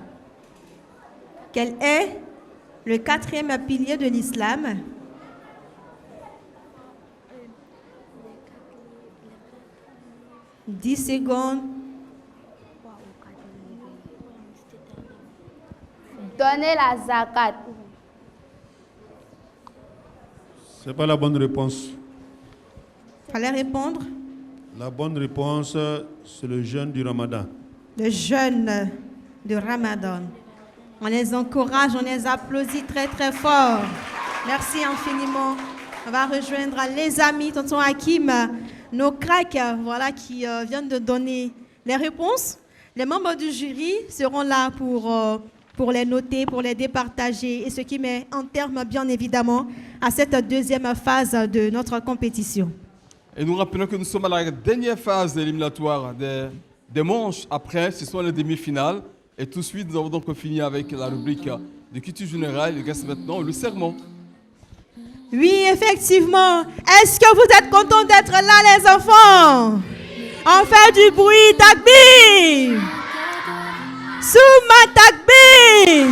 Quel est le 4e pilier de l'islam? « 10 secondes. Donnez la zakat. C'est pas la bonne réponse. Fallait répondre. La bonne réponse, c'est le jeûne du Ramadan. de jeûne de Ramadan. On les encourage, on les applaudit très très fort. Merci infiniment. On va rejoindre les amis, tonton Hakim, nos cracks, voilà, qui viennent de donner les réponses. Les membres du jury seront là pour les noter, pour les départager, et ce qui met un terme, bien évidemment, à cette deuxième phase de notre compétition. Et nous rappelons que nous sommes à la dernière phase éliminatoire des manches. Après, ce sont les demi-finales. Et tout de suite, nous avons donc fini avec la rubrique de culture générale. Il reste maintenant le serment. Oui, effectivement. Est-ce que vous êtes contents d'être là, les enfants? On fait du bruit, takbir. Souma takbir.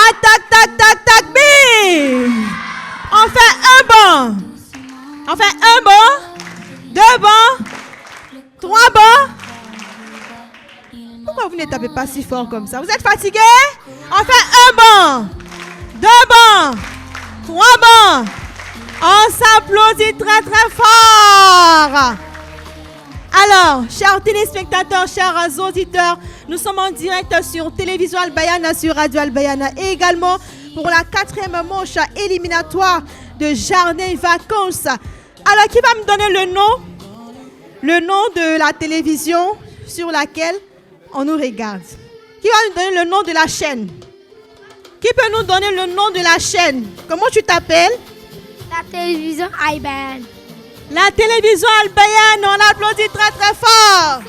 Attaque, takbir. On fait un banc. On fait un banc, deux bancs, trois bancs. Pourquoi vous ne tapez pas si fort comme ça? Vous êtes fatigués? On fait un banc, deux bancs, trois bancs. On s'applaudit très très fort. Alors, chers téléspectateurs, chers auditeurs, nous sommes en direct sur Télévision Al-Bayana, sur Radio Al-Bayana, et également pour la 4e manche éliminatoire de Jardin Vacances. Alors, qui va me donner le nom de la télévision sur laquelle on nous regarde? Qui va nous donner le nom de la chaîne? Qui peut nous donner le nom de la chaîne? Comment tu t'appelles? La télévision Al-Bayana. La télévision Al-Bayana, on applaudit très très fort.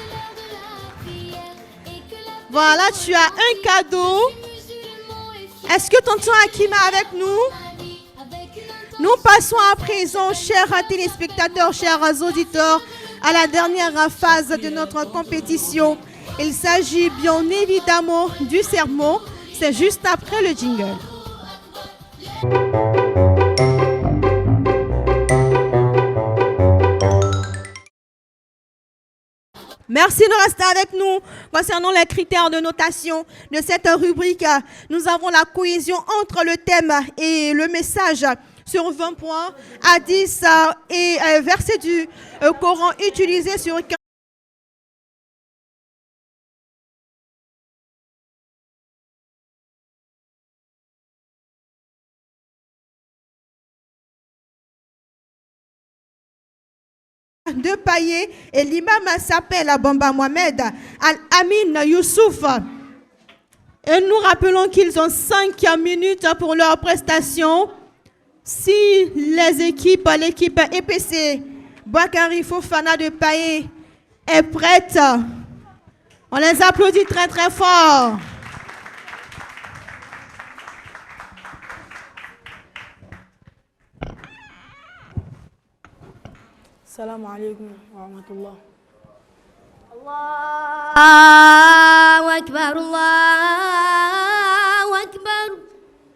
Voilà, tu as un cadeau. Est-ce que tonton Hakim est avec nous? Nous passons à présent, chers téléspectateurs, chers auditeurs, à la dernière phase de notre compétition. Il s'agit bien évidemment du sermon. C'est juste après le jingle. Merci de rester avec nous. Concernant les critères de notation de cette rubrique, nous avons la cohésion entre le thème et le message sur 20 points, à 10 et verset du Coran utilisé sur 15. De Paillé, et l'imam s'appelle Bamba Mohamed Al-Amin Youssouf. Et nous rappelons qu'ils ont 5 minutes pour leur prestation. Si l'équipe EPC Bakary Fofana de Paillé est prête, on les applaudit très très fort. Assalamu alaikum wa rahmatullah. Allahu Akbar, Allahu Akbar.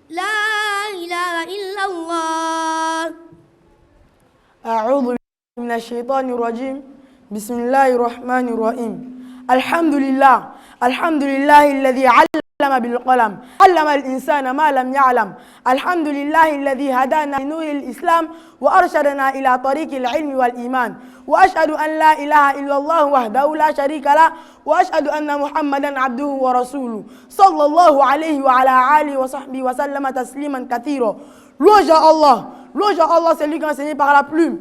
La ilaha illallah. A'udhu minash shaitanir rajim. Bismillahir rahmanir rahim. Alhamdulillah. Alhamdulillahi alladhi 'allama bil qalam. 'Allama al-insana ma lam ya'lam. Alhamdulillahi alladhi hadana li nuril islam wa arshadana ila tariqil ilmi wal iman. وأشهد أن لا إله إلا الله وحده لا شريك له وأشهد أن محمدا عبده ورسوله صلى الله عليه وعلى آله وصحبه وسلم تسليما كثيرا. Louange à Allah, c'est lui qui a enseigné par la plume.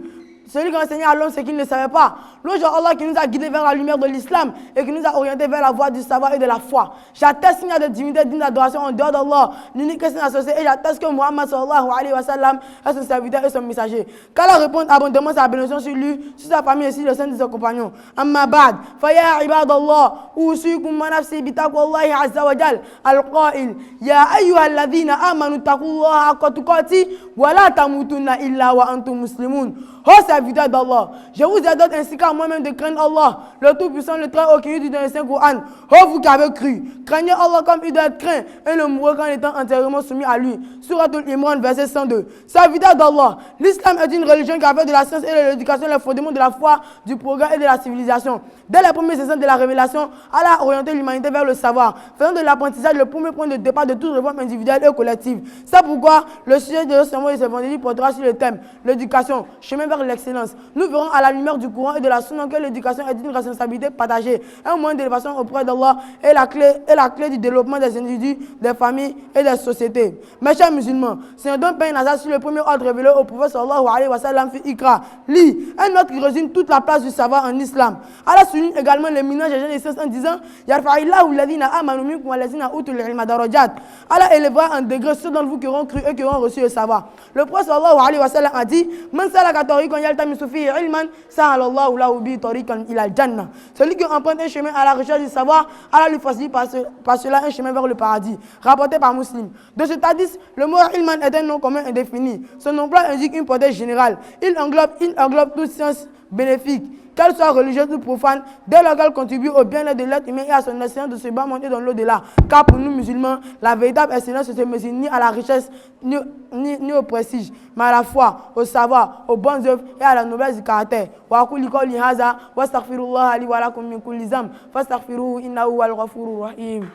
Celui qui a enseigné à l'homme ce qu'il ne savait pas. Louange à Allah qui nous a guidés vers la lumière de l'islam et qui nous a orientés vers la voie du savoir et de la foi. J'atteste qu'il y a de divinité, d'une adoration en dehors d'Allah, l'unique et associé, et j'atteste que Muhammad sallallahu alayhi wa sallam est son serviteur et son messager. Qu'Allah réponde abondamment sa bénédiction sur lui, sur sa famille et sur le sein de ses compagnons. Amma ba'd, fa ya ibadallah, usikum wa nafsi bi taqwallahi azza wa jal, al-qa'il, ya ayyuhalladhina amanu taqullaha haqqa tuqati wa la tamutunna illa wa antum muslimun. Oh serviteur d'Allah, je vous exhorte ainsi qu'à moi-même de craindre Allah, le Tout-Puissant, le Très-Haut qui nous dit dans le Saint-Coran. Oh vous qui avez cru, craignez Allah comme il doit être craint et ne mourrez qu'en étant entièrement soumis à lui. Suratul Imran, verset 102. Serviteur d'Allah, l'islam est une religion qui a fait de la science et de l'éducation le fondement de la foi, du progrès et de la civilisation. Dès les premiers instants de la révélation, Allah a orienté l'humanité vers le savoir, faisant de l'apprentissage le premier point de départ de toute réforme individuelle et collective. C'est pourquoi le sujet de ce mois de ce vendredi portera sur le thème l'éducation, chemin vers vers l'excellence. Nous verrons à la lumière du courant et de la sunna que l'éducation est une responsabilité partagée, un moyen d'élévation auprès d'Allah et la clé du développement des individus, des familles et des sociétés. Mes chers musulmans, c'est un don pain nazar sur le premier ordre révélé au prophète sallallahu alayhi wa sallam fi Ikra. Lis, un autre qui résume toute la place du savoir en islam. Allah souligne également les ménages des jeunes et sciences en disant Yarfa'illahu alladhina amanu minkum walladhina utul ilma darajat. Allah élèvera en degré ceux d'entre vous qui auront cru et qui auront reçu le savoir. Le prophète sallallahu alayhi wa sallam a dit Man salaka tariqan yaltamisu fihi ilman sa'alallahu lahu bi tariqan ila al-jannah. Celui qui emprunte un chemin à la recherche du savoir, Allah lui facilite par cela un chemin vers le paradis. Rapporté par Muslim. De cet hadith, le mot ilman est un nom commun indéfini. Son emploi indique une portée générale. Il englobe toute science bénéfique, qu'elle soit religieuse ou profane, dès lors qu'elle contribue au bien-être de l'être humain et à son excellence de se bas monter dans l'au-delà. Car pour nous musulmans, la véritable excellence ne se mesure ni à la richesse ni au prestige, mais à la foi, au savoir, aux bonnes œuvres et à la noblesse du caractère. Wa aqulu qawli hadha wa astaghfirullah li wa lakum min kulli dhanb fastaghfiruhu innahu huwal ghafurur rahim.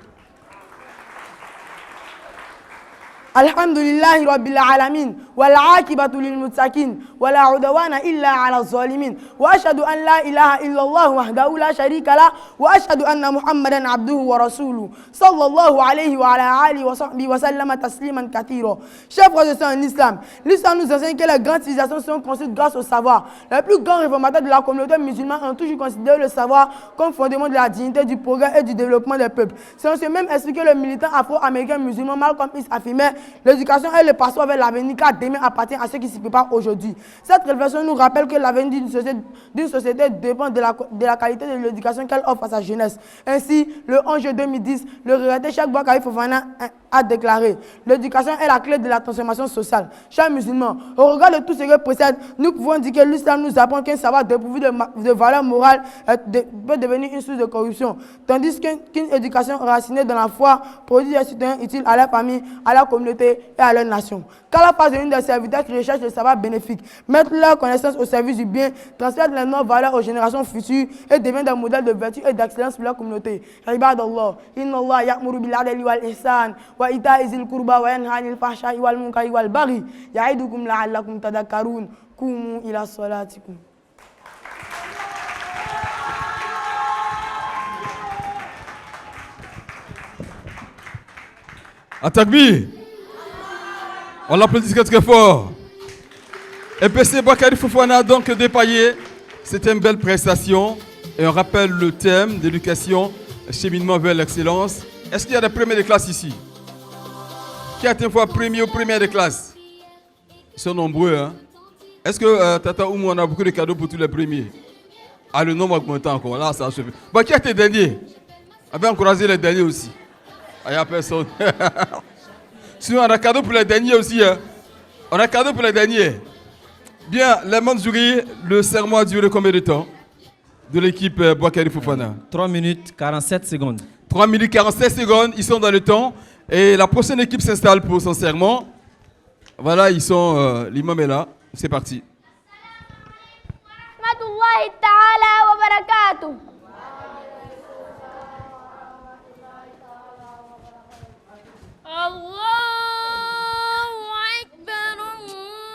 Alhamdulillahi Rabbil Alamin, wal aqibatu lil muttaqin, wala udwana illa ala zalimin. Wa ashhadu an la ilaha illallah wahdahu la sharika la, wa ashhadu anna Muhammadan abduhu wa rasuluhu, sallallahu alayhi wa ala alihi wa sahbihi wa sallama tasliman kathira. Chers frères et sœurs en islam, l'islam nous enseigne que les grandes civilisations sont construites grâce au savoir. Les plus grands réformateurs de la communauté musulmane ont toujours considéré le savoir comme fondement de la dignité, du progrès et du développement des peuples. C'est en ce même esprit que le militant afro-américain musulman Malcolm X affirmait l'éducation est le passeport vers l'avenir, car demain appartient à ceux qui s'y préparent aujourd'hui. Cette réflexion nous rappelle que l'avenir d'une société dépend de la qualité de l'éducation qu'elle offre à sa jeunesse. Ainsi, le 11 juillet 2010, le regretté Cheikh Boukari Fofana a déclaré « L'éducation est la clé de la transformation sociale ». Chers musulmans, au regard de tout ce qui précède, nous pouvons dire que l'islam nous apprend qu'un savoir dépourvu de valeur morale peut devenir une source de corruption, tandis qu'une éducation racinée dans la foi produit des citoyens utiles à leur famille, à leur communauté et à leur nation. Car la phase de l'une des serviteurs qui recherchent le savoir bénéfique, mettent leur connaissance au service du bien, transmettent les nobles valeurs aux générations futures et deviennent des modèles de vertu et d'excellence pour leur communauté. Ibadallah, inna Allah ya'muru bil 'adli wal ihsan wa ita'i zil qurba wa yanha 'anil fahsha'i wal munkari wal baghi ya'idukum la'allakum tadhakkarun. Qumu ila salatikum. Atakbir. On l'applaudit très fort. EPC Boukari Fofana a donc dépaillé. C'était une belle prestation. Et on rappelle le thème d'éducation, cheminement vers l'excellence. Est-ce qu'il y a des premiers de classe ici? Qui a été une fois premier ou première de classe? Ils sont nombreux. Hein? Est-ce que Tata Oumou, on a beaucoup de cadeaux pour tous les premiers? Ah, le nombre augmente encore. Là, ça a chauffé. Bon, qui a été dernier? On va encourager les derniers aussi. Il n'y a personne. Sinon, on a cadeau pour les derniers aussi. Hein? On a cadeau pour les derniers. Bien, les membres du jury, le serment a duré combien de temps de l'équipe Boukari Fofana? 3 minutes 47 secondes. 3 minutes 47 secondes, ils sont dans le temps. Et la prochaine équipe s'installe pour son serment. Voilà, ils sont. L'imam est là. C'est parti. Rahmatullahi ta'ala wa barakatuh. Allahu Akbar, Allahu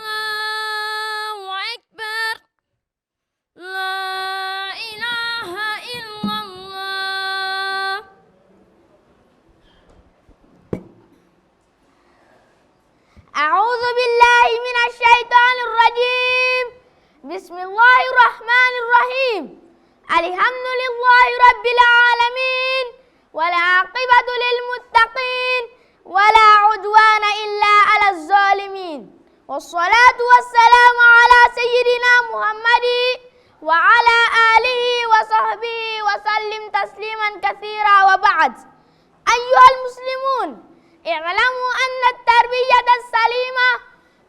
Akbar, La ilaha illallah. A'udhu billahi minash shaitanir rajim. Bismillahir rahmanir rahim. Alhamdulillahi rabbil alamin. Wal aqibatu lil muttaqin. ولا عدوان إلا على الظالمين والصلاة والسلام على سيدنا محمد وعلى آله وصحبه وسلم تسليما كثيرا وبعد أيها المسلمون اعلموا أن التربية السليمة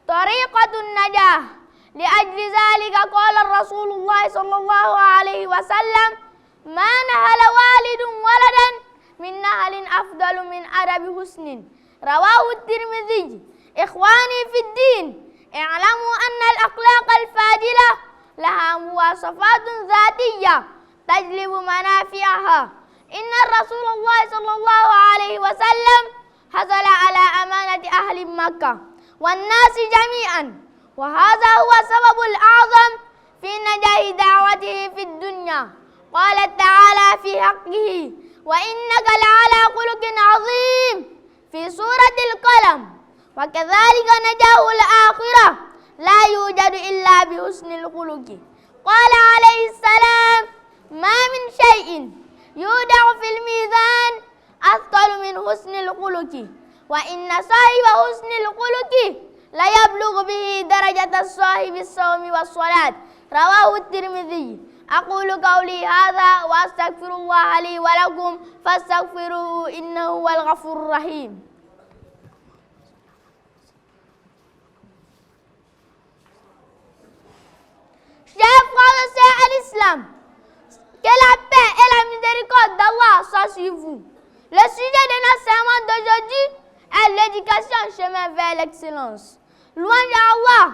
طريقة النجاح لأجل ذلك قال الرسول الله صلى الله عليه وسلم ما نهل والد ولدا من نهل أفضل من أدب حسن رواه الترمذي. إخواني في الدين اعلموا أن الأخلاق الفاضلة لها مواصفات ذاتية تجلب منافعها. إن الرسول الله صلى الله عليه وسلم حصل على أمانة أهل مكة والناس جميعا وهذا هو السبب الأعظم في نجاح دعوته في الدنيا. قال تعالى في حقه: وإنك لعلى خلق عظيم في سورة القلم. وكذلك نجاح الآخرة لا يوجد إلا بحسن الخلق. قال عليه السلام: ما من شيء يوضع في الميزان أثقل من حسن الخلق، وإن صاحب حسن الخلق لا يبلغ به درجة صاحب الصوم والصلاة. رواه الترمذي. أقول قولي هذا وأستغفر الله لي ولكم فاستغفروه إنه هو الغفور الرحيم. Chers frères et sœurs à l'islam, que la paix et la miséricorde d'Allah soient sur vous. Le sujet de notre sermon d'aujourd'hui est l'éducation chemin vers l'excellence. Louange à Allah,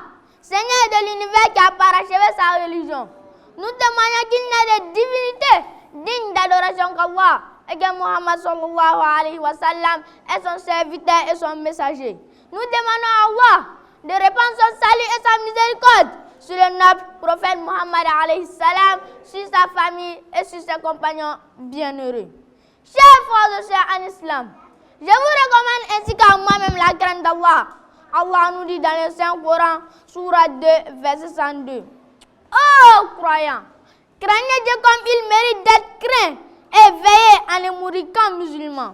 Seigneur de l'univers qui a parachevé sa religion. Nous témoignons qu'il n'y a de divinité digne d'adoration qu'Allah et que Muhammad sallallahu alayhi wa sallam est son serviteur et son messager. Nous demandons à Allah de répandre son salut et sa miséricorde sur le noble prophète Muhammad alayhi salam, sur sa famille et sur ses compagnons bienheureux. Chers frères et sœurs en islam, je vous recommande ainsi qu'à moi-même la crainte d'Allah. Allah nous dit dans le Saint-Coran, Surah 2, verset 102. Oh croyants, craignez Dieu comme il mérite d'être craint et veillez en ne mourir comme musulman.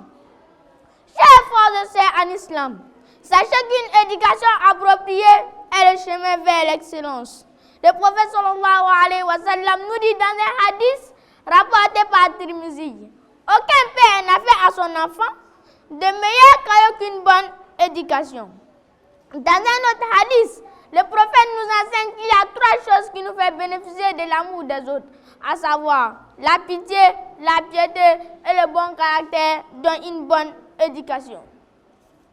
Chers frères et sœurs en islam, sachez qu'une éducation appropriée est le chemin vers l'excellence. Le prophète sallallahu alayhi wa sallam nous dit dans un hadith rapporté par Tirmizi: aucun père n'a fait à son enfant de meilleur cadeau qu'une bonne éducation. Dans un autre hadith, le prophète nous enseigne qu'il y a trois choses qui nous font bénéficier de l'amour des autres, à savoir la pitié, la piété et le bon caractère, dont une bonne éducation.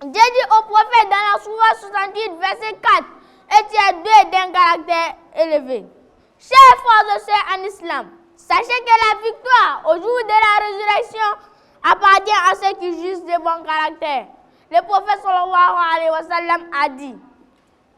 Dieu dit au prophète dans la Sourate 68, verset 4, et tu es doué d'un caractère élevé. Chers frères et sœurs en islam, sachez que la victoire au jour de la résurrection appartient à ceux qui jugent de bon caractère. Le prophète sallallahu alayhi wa sallam a dit: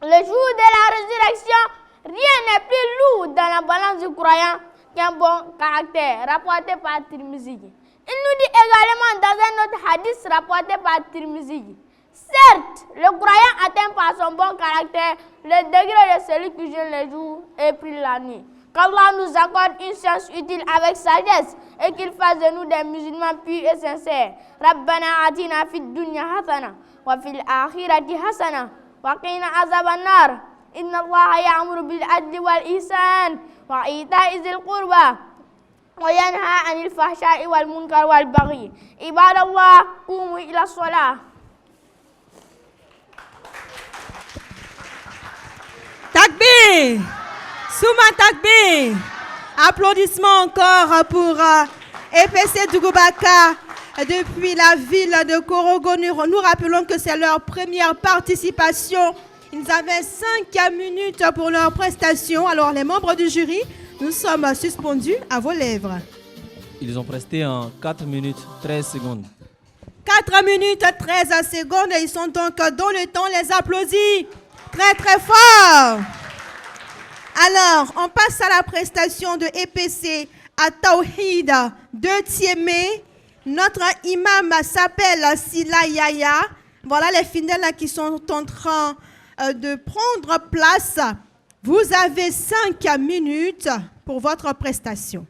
le jour de la résurrection, rien n'est plus lourd dans la balance du croyant qu'un bon caractère, rapporté par Tirmizi. Il nous dit également dans un autre hadith rapporté par Tirmizi: certes, le croyant atteint par son bon caractère le degré de celui qui jeûne le jour et prie la nuit. Qu'Allah nous accorde une science utile avec sagesse et qu'il fasse de nous des musulmans purs et sincères. Rabbana atina fid dunya hasana wa fil akhirati hasana wa qina azaban nar. Inna Allah ya'muru bil adli wal ihsan wa ita'i zil qurba wa yanha 'anil fahsha'i wal munkar wal baghi. Ibadallah, qumu ila shalah. Takbir! Souma Takbir! Applaudissements encore pour EPC Dougoubaka depuis la ville de Korogo. Nous rappelons que c'est leur première participation. Ils avaient 5 minutes pour leur prestation. Alors les membres du jury, nous sommes suspendus à vos lèvres. Ils ont presté en 4 minutes 13 secondes. 4 minutes 13 secondes. Ils sont donc dans le temps. Les applaudit très très fort. Alors, on passe à la prestation de EPC à Tawhid de Thiémé. Notre imam s'appelle Sila Yaya. Voilà les fidèles qui sont en train de prendre place. Vous avez 5 minutes pour votre prestation.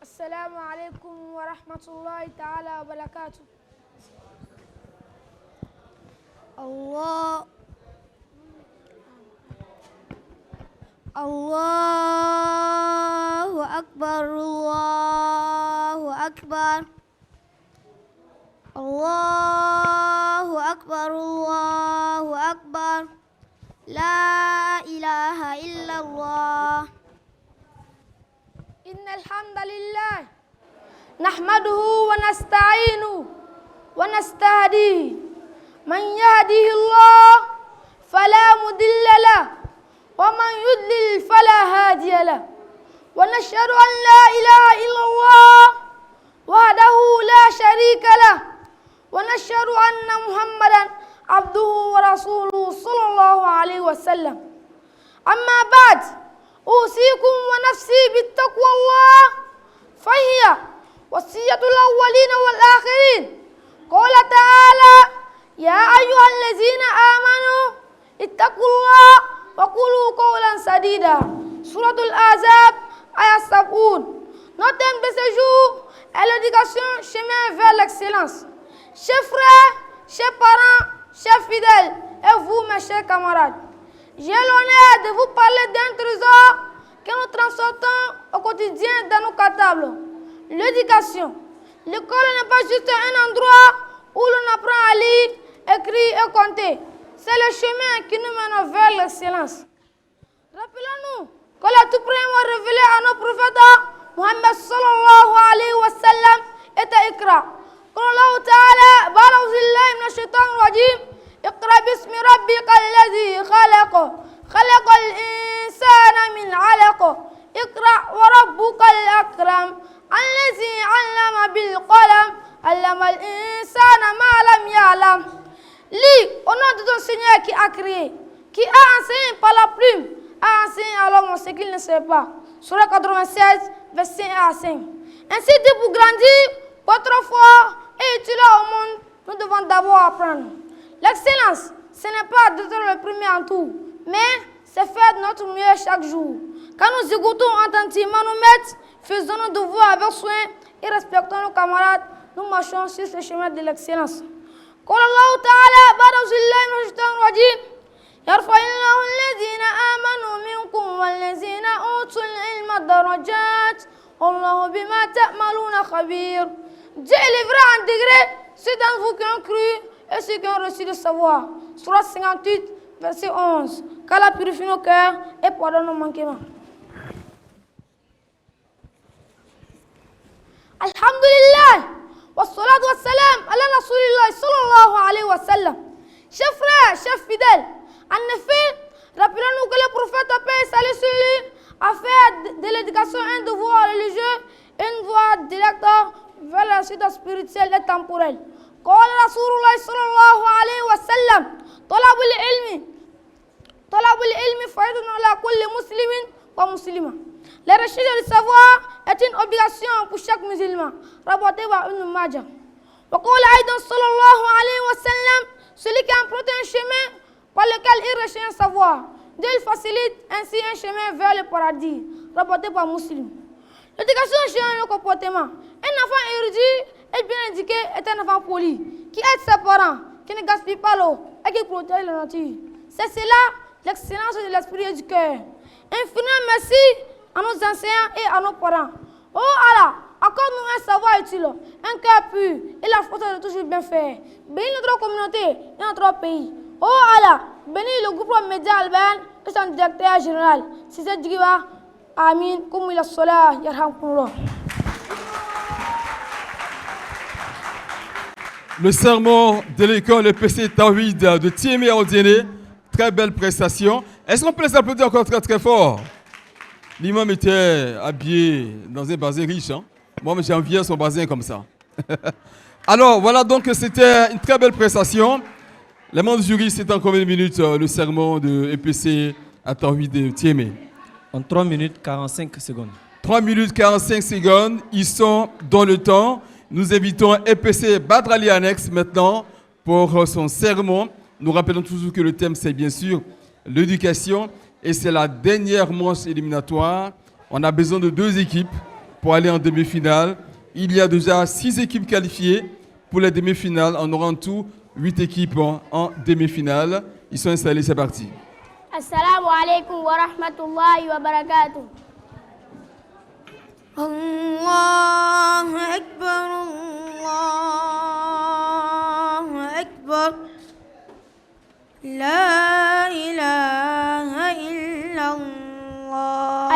Assalamu alaikum wa rahmatullahi ta'ala wa barakatuh. Allahu Akbar, Allahu Akbar. Allahu Akbar, Allahu Akbar. La ilaha illallah. Inna alhamdulillah nahmaduhu wa nasta'inuhu wa nastahdihi. من يهده الله فلا مضل له ومن يضلل فلا هادي له ونشهد أن لا إله إلا الله وحده لا شريك له ونشهد أن محمدا عبده ورسوله صلى الله عليه وسلم. أما بعد أوصيكم ونفسي بالتقوى الله فهي وصية الأولين والآخرين. قال تعالى يا أيها الذين آمنوا اتقوا الله وقولوا قولا سديدا. Surat Al-Ahzab, ayat 70. Notre thème de ce jour est l'éducation, chemin vers l'excellence. Chers frères, chers parents, chers fidèles, et vous, mes chers camarades, j'ai l'honneur de vous parler d'un trésor que nous transportons au quotidien dans nos cartables. L'éducation. L'école n'est pas juste un endroit où l'on apprend à lire, écrire et compter. C'est le chemin qui nous mène vers l'excellence. Rappelons-nous que le tout premier révélé à nos prophètes, Muhammad sallallahu alayhi wa sallam, était Iqra. قال الله تعالى بعد أعوذ بالله من الشيطان الرجيم اقرأ باسم ربك الذي خلق خلق الإنسان من علق اقرأ وربك الأكرم الذي علم بالقلم علم الإنسان ما لم يعلم. Lis au nom de ton Seigneur qui a créé, qui a enseigné par la plume, a enseigné à l'homme ce qu'il ne sait pas. Surah 96, verset 1 à 5. Ainsi dit pour grandir votre foi et utile au monde, nous devons d'abord apprendre. L'excellence, ce n'est pas d'être le premier en tout, mais c'est faire de notre mieux chaque jour. Quand nous écoutons attentivement nos maîtres, faisons nos devoirs avec soin et respectons nos camarades, nous marchons sur ce chemin de l'excellence. قال الله تعالى بعد أعوذ بالله من الشيطان الرجيم يرفع الله الذين آمنوا منكم والذين أوتوا العلم درجات والله بما تعملون خبير. Dieu élèvera en degré ceux d'entre vous qui ont cru et ceux qui ont reçu le savoir. Surah 58, verset 11. Qu'Allah purifie nos cœurs et pardonne nos manquements. Alhamdulillah. Wassalatu wassalam ala Rasulillah sallallahu alayhi wa sallam. Chers frères, chers fidèles, en effet, rappelons-nous que le prophète a paix salut sur lui a fait de l'éducation un devoir religieux et une voie directe vers la suite spirituelle et temporelle. قال رسول الله صلى الله عليه وسلم طلب العلم فريضة على كل مسلم ومسلمة. La recherche du savoir est une obligation pour chaque musulman, rapporté par Ibn Majah. وقال أيضا صلى الله عليه وسلم celui qui emprunte un chemin par lequel il recherche un savoir, Dieu facilite ainsi un chemin vers le paradis, rapporté par Muslim. L'éducation change le comportement. Un enfant érudit et bien éduqué est un enfant poli, qui aide ses parents, qui ne gaspille pas l'eau et qui protège la nature. C'est cela l'excellence de l'esprit et du cœur. Infiniment merci à nos enseignants et à nos parents. Oh Allah, accorde-nous un savoir utile, un cœur pur et la force de toujours bien faire. Bénis notre communauté et notre pays. Oh Allah, bénis le groupe Média Alban et son directeur général. Si c'est Djiba, Amin, comme il a sola, yarhamkullah. Le sermon de l'école EPC Tawhid de Tiémé Ordiéné, très belle prestation. Est-ce qu'on peut les applaudir encore très très fort? L'imam était habillé dans un bazin riche. Hein? Moi, j'ai envie son bazin comme ça. Alors, voilà donc, c'était une très belle prestation. Les membres du jury, c'est en combien de minutes le sermon de EPC à Tawhid de Tiémé? En 3 minutes 45 secondes. 3 minutes 45 secondes. Ils sont dans le temps. Nous invitons EPC Badr Ali Annex maintenant pour son sermon. Nous rappelons toujours que le thème, c'est bien sûr l'éducation. Et c'est la dernière manche éliminatoire. On a besoin de 2 équipes pour aller en demi-finale. Il y a déjà 6 équipes qualifiées pour les demi-finales. On aura en tout 8 équipes en demi-finale. Ils sont installés, c'est parti. Assalamu alaikum wa rahmatullahi wa barakatuh. Allahu Akbar, Allahu Akbar. La ilaha illallah.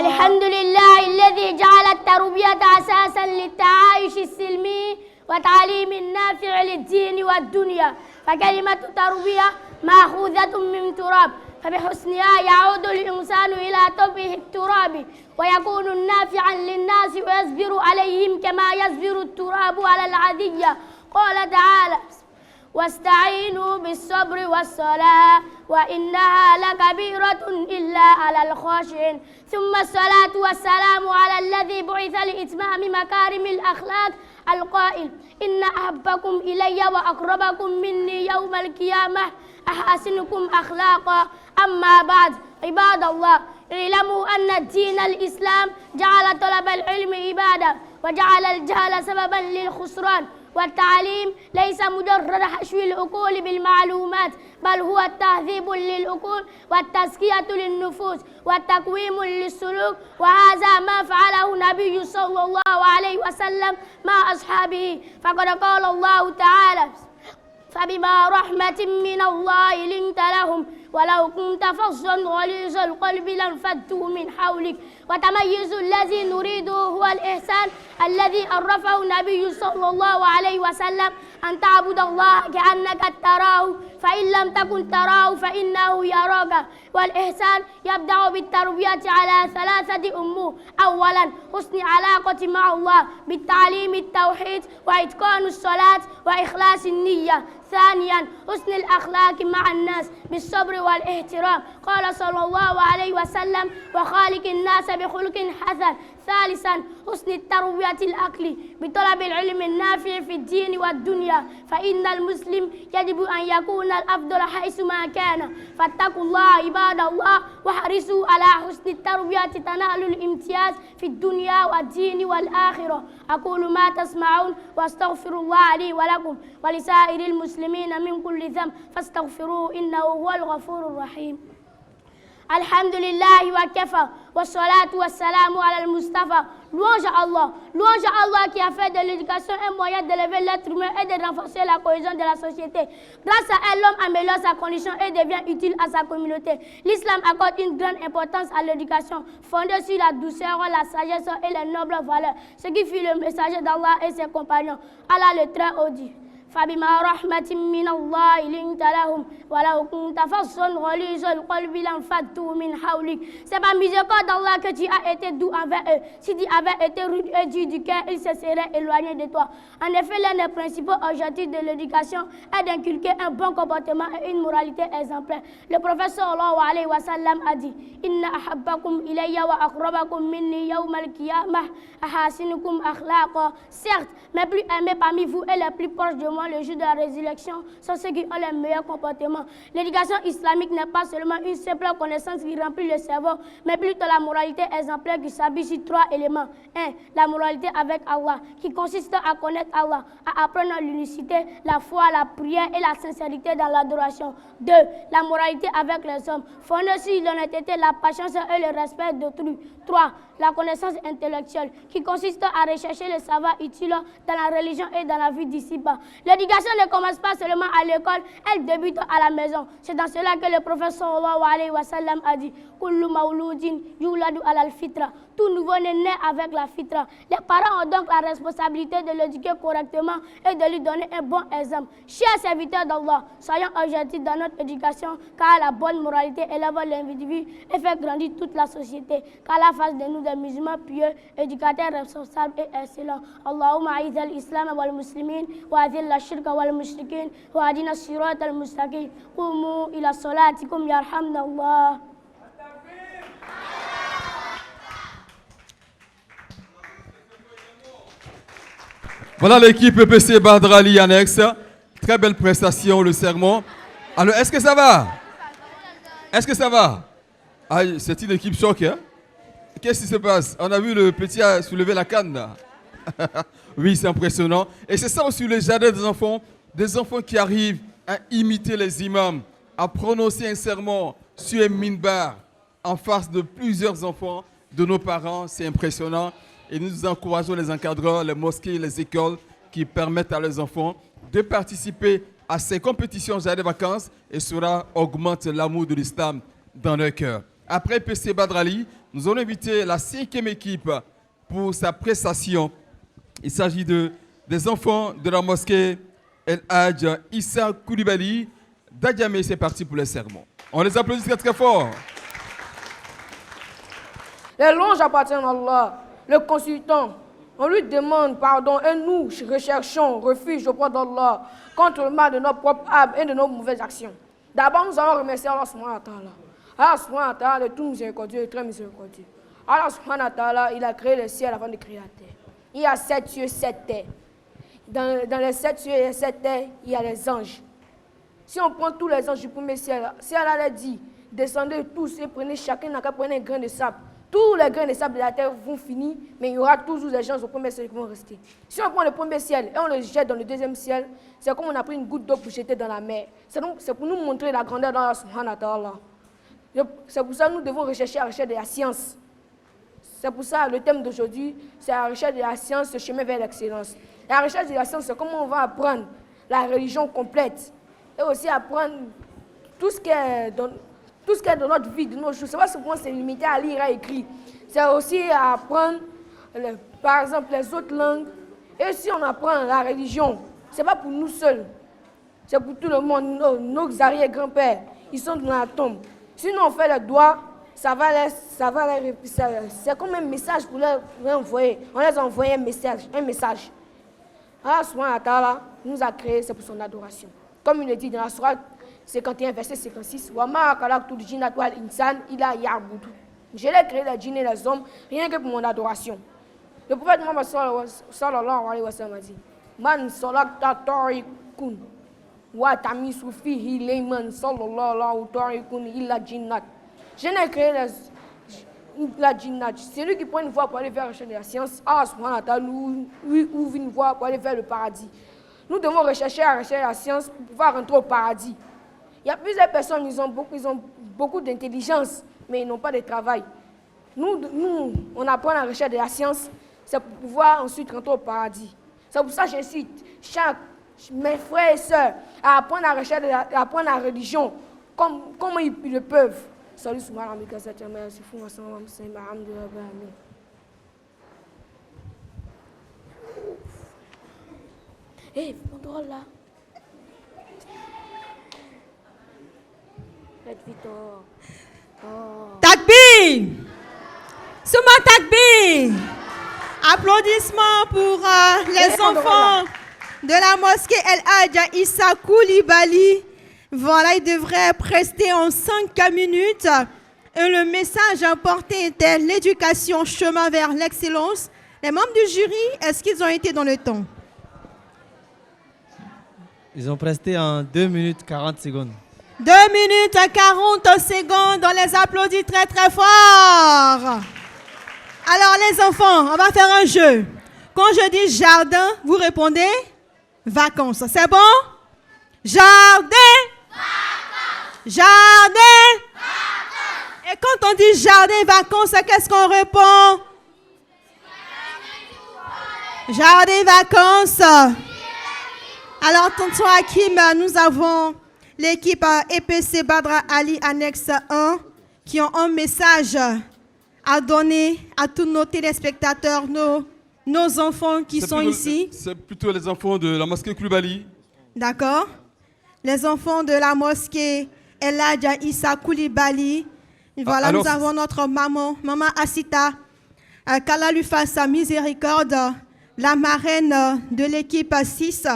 Alhamdulillah, الذي جعل التربية أساسا للتعايش السلمي وتعليم النافع للدين والدنيا. فكلمة تربية مأخوذة من تراب فبحسنها يعود الإنسان الإنسان إلى طبعه التراب ويكون نافعا للناس ويصبر عليهم كما يصبر التراب على العادية. قال تعالى واستعينوا بالصبر والصلاة وإنها لكبيرة إلا على الخاشعين. ثم الصلاة والسلام على الذي بعث لإتمام مكارم الأخلاق القائل إن أحبكم إلي وأقربكم مني يوم القيامة أحسنكم أخلاقا. أما بعد عباد الله، اعلموا أن الدين الإسلام جعل طلب العلم عبادة وجعل الجهل سببا للخسران. والتعليم ليس مجرد حشو العقول بالمعلومات، بل هو تهذيب للعقول والتزكية للنفوس والتقويم للسلوك. وهذا ما فعله النبي صلى الله عليه وسلم مع أصحابه، فقد قال الله تعالى فبما رحمة من الله لنت لهم ولو كنت فظا غليظ القلب لانفضوا من حولك. وتميز الذي نريده هو الإحسان الذي عرفه النبي صلى الله عليه وسلم أن تعبد الله كأنك تراه فإن لم تكن تراه فإنه يراك. والإحسان يبدأ بالتربية على 3 أمور. أولا حسن علاقة مع الله بالتعليم التوحيد وإتقان الصلاة وإخلاص النية. ثانيا حسن الأخلاق مع الناس بالصبر والاحترام. قال صلى الله عليه وسلم وخالق الناس بخلق حسن. ثالثا حسن التربية العقل بطلب العلم النافع في الدين والدنيا، فإن المسلم يجب أن يكون الأفضل حيثما كان. فاتقوا الله عباد الله واحرصوا على حسن التربية تنالوا الامتياز في الدنيا والدين والآخرة. أقول ما تسمعون واستغفر الله لي ولكم ولسائر المسلمين من كل ذنب فاستغفروه إنه هو الغفور الرحيم. الحمد لله وكفى والصلاة والسلام على المصطفى. Louange à Allah qui a fait de l'éducation un moyen d'élever l'être humain et de renforcer la cohésion de la société. Grâce à elle, l'homme améliore sa condition et devient utile à sa communauté. L'islam accorde une grande importance à l'éducation, fondée sur la douceur, la sagesse et les nobles valeurs, ce qui fit le messager d'Allah et ses compagnons. Allah le Très-Haut dit فبما رحمة من الله لنت لهم ولو كنت فظا غليظ القلب لانفضوا من حولك. C'est par miséricorde d'Allah que tu as été doux envers eux. Si tu avais été rude et dur du cœur, ils se seraient éloignés de toi. En effet, l'un des principaux objectifs de l'éducation est d'inculquer un bon comportement et une moralité exemplaire. Le prophète sallallahu alayhi wa sallam a dit Inna ahabbakum ilayya wa aqrabakum minni yawm al-qiyamah ahasinukum akhlaqa. Certes, mes plus aimés parmi vous et les plus proches de moi le jour de la résurrection sont ceux qui ont les meilleurs comportements. L'éducation islamique n'est pas seulement une simple connaissance qui remplit le cerveau, mais plutôt la moralité exemplaire qui s'habille sur 3 éléments. 1. La moralité avec Allah, qui consiste à connaître Allah, à apprendre l'unicité, la foi, la prière et la sincérité dans l'adoration. 2. La moralité avec les hommes, fondée sur l'honnêteté, la patience et le respect d'autrui. 3. La connaissance intellectuelle, qui consiste à rechercher le savoir utile dans la religion et dans la vie disciple. L'éducation ne commence pas seulement à l'école, elle débute à la maison. C'est dans cela que le prophète sallallahu alayhi wa sallam a dit Kullu mawludin yuladu alal fitra. Tout nouveau-né naît avec la fitra. Les parents ont donc la responsabilité de l'éduquer correctement et de lui donner un bon exemple. Chers serviteurs d'Allah, soyons objectifs dans notre éducation, car la bonne moralité élève l'individu et fait grandir toute la société. Qu'Allah fasse de nous des musulmans pieux, éducateurs responsables et excellents. Allahumma a'iz al-islam wal muslimin wa adhil al-shirka wal mushrikin wa adina sirat al-mustaqim. Qumu ila salatikum yarhamna Allah. Voilà l'équipe EPC Badrali Annexe. Très belle prestation, le sermon. Alors, est-ce que ça va? Est-ce que ça va? Ah, c'est une équipe choc, hein? Qu'est-ce qui se passe? On a vu le petit soulever la canne, là. Oui, c'est impressionnant. Et c'est ça aussi le jardin des enfants qui arrivent à imiter les imams, à prononcer un sermon sur un minbar en face de plusieurs enfants de nos parents. C'est impressionnant. Et nous encourageons les encadreurs, les mosquées, les écoles qui permettent à leurs enfants de participer à ces compétitions jardin des vacances et cela augmente l'amour de l'islam dans leur cœur. Après PC Badrali, nous allons inviter la 5e équipe pour sa prestation. Il s'agit des enfants de la mosquée El Hadj Issa Koulibaly d'Adjamé. C'est parti pour le sermon. On les applaudit très très fort. Les louanges appartiennent à Allah, le consultant. On lui demande pardon et nous recherchons refuge auprès d'Allah contre le mal de nos propres âmes et de nos mauvaises actions. D'abord, nous allons remercier Allah subhanahu wa ta'ala. Allah subhanahu wa ta'ala, le tout miséricordieux et très miséricordieux. Allah subhanahu wa ta'ala, il a créé le ciel avant de créer la terre. Il y a 7 cieux, 7 terres. Dans les 7 cieux et 7 terres, il y a les anges. Si on prend tous les anges du premier ciel, si Allah a dit, descendez tous et prenez chacun n'a qu'à prendre un grain de sable. Tous les grains de sable de la terre vont finir, mais il y aura toujours des gens au premier ciel qui vont rester. Si on prend le premier ciel et on le jette dans le deuxième ciel, c'est comme on a pris une goutte d'eau pour jeter dans la mer. C'est pour nous montrer la grandeur d'Allah subhanahu wa ta'ala. C'est pour ça que nous devons rechercher la recherche de la science. C'est pour ça que le thème d'aujourd'hui, c'est la recherche de la science, le chemin vers l'excellence. La recherche de la science, c'est comment on va apprendre la religion complète et aussi apprendre tout ce qui est dans notre vie, de nos jours. C'est pas seulement se limiter à lire et à écrire. C'est aussi apprendre, par exemple, les autres langues. Et si on apprend la religion, c'est pas pour nous seuls. C'est pour tout le monde. Nos arrière-grands-pères, ils sont dans la tombe. Sinon, on fait le doigt, c'est comme un message pour leur envoyer. On les a envoyé un message. Allah subhanahu wa ta'ala nous a créés, c'est pour son adoration. Comme il le dit dans la sourate 51, verset 56, « Wama khalaqtul jinna wal insan illa ya'budu » Je l'ai créé les djinns et les hommes rien que pour mon adoration. Le prophète Muhammad sallallahu alayhi wa sallam a dit, « Man salakta tariqun wa tamisu fihi layman sallallahu tariqun illa jinnat » Je n'ai créé la jinnat. C'est lui qui prend une voie pour aller vers la chaîne de la science. Allah subhanahu wa ta'ala nous ouvre une voie pour aller vers le paradis. Nous devons rechercher la science pour pouvoir rentrer au paradis. Il y a plusieurs personnes, ils ont beaucoup d'intelligence, mais ils n'ont pas de travail. Nous, on apprend la recherche de la science, c'est pour pouvoir ensuite rentrer au paradis. C'est pour ça que j'incite mes frères et sœurs à apprendre la recherche, à apprendre la religion, comme ils le peuvent. Salut, Hé, mon drôle là. Takbir! Souma Takbir! Applaudissements pour les enfants de la mosquée El Hadja Issa Koulibaly. Voilà, ils devraient prester en 5 minutes. Et le message apporté était l'éducation, chemin vers l'excellence. Les membres du jury, est-ce qu'ils ont été dans le temps? Ils ont presté en 2 minutes 40 secondes. 2 minutes 40 secondes, on les applaudit très très fort. Alors les enfants, on va faire un jeu. Quand je dis jardin, vous répondez vacances. C'est bon? Jardin. Vacances. Jardin. Vacances. Et quand on dit jardin, vacances, qu'est-ce qu'on répond? Jardin, vacances. Alors, tonton Hakim, nous avons l'équipe EPC Badra Ali Annexe 1 qui ont un message à donner à tous nos téléspectateurs, nos enfants qui sont ici. C'est plutôt les enfants de la mosquée Koulibaly. D'accord. Les enfants de la mosquée El Hadja Issa Koulibaly. Voilà, alors, nous avons notre maman Asita, qu'Allah lui fasse sa miséricorde, la marraine de l'équipe 6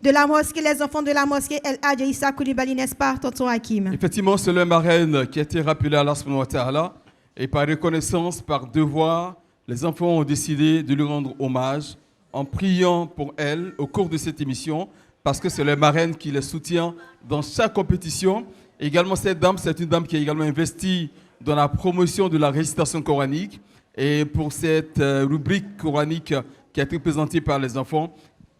de la mosquée, les enfants de la mosquée El Hadja Issa Koulibaly, n'est-ce pas, tonton Hakim? Effectivement, c'est le marraine qui a été rappelé à Allah subhanahu wa ta'ala. Et par reconnaissance, par devoir, les enfants ont décidé de lui rendre hommage en priant pour elle au cours de cette émission, parce que c'est le marraine qui les soutient dans chaque compétition. Et également, cette dame, c'est une dame qui a également investi dans la promotion de la récitation coranique. Et pour cette rubrique coranique qui a été présentée par les enfants,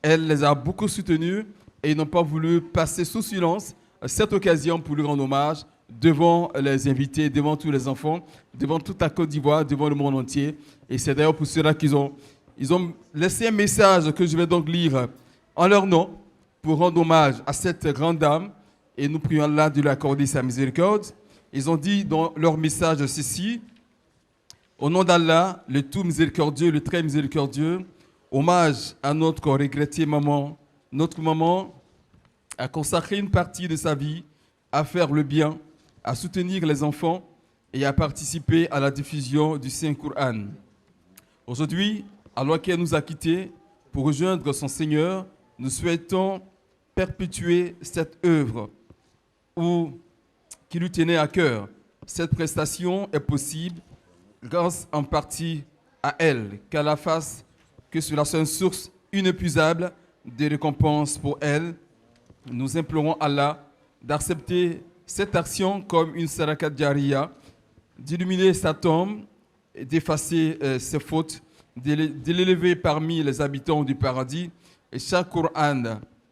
elle les a beaucoup soutenus et ils n'ont pas voulu passer sous silence cette occasion pour lui rendre hommage devant les invités, devant tous les enfants, devant toute la Côte d'Ivoire, devant le monde entier. Et c'est d'ailleurs pour cela qu'ils ont laissé un message que je vais donc lire en leur nom pour rendre hommage à cette grande dame. Et nous prions Allah de lui accorder sa miséricorde. Ils ont dit dans leur message ceci: au nom d'Allah, le tout miséricordieux, le très miséricordieux, hommage à notre regrettée maman. Notre maman a consacré une partie de sa vie à faire le bien, à soutenir les enfants et a participé à la diffusion du Saint-Coran. Aujourd'hui, alors qu'elle nous a quittés pour rejoindre son Seigneur, nous souhaitons perpétuer cette œuvre qui lui tenait à cœur. Cette prestation est possible grâce en partie à elle, qu'Allah fasse que cela soit une source inépuisable de récompenses pour elle. Nous implorons Allah d'accepter cette action comme une sadaqa jariya, d'illuminer sa tombe, d'effacer ses fautes, de l'élever parmi les habitants du paradis. Et chaque Coran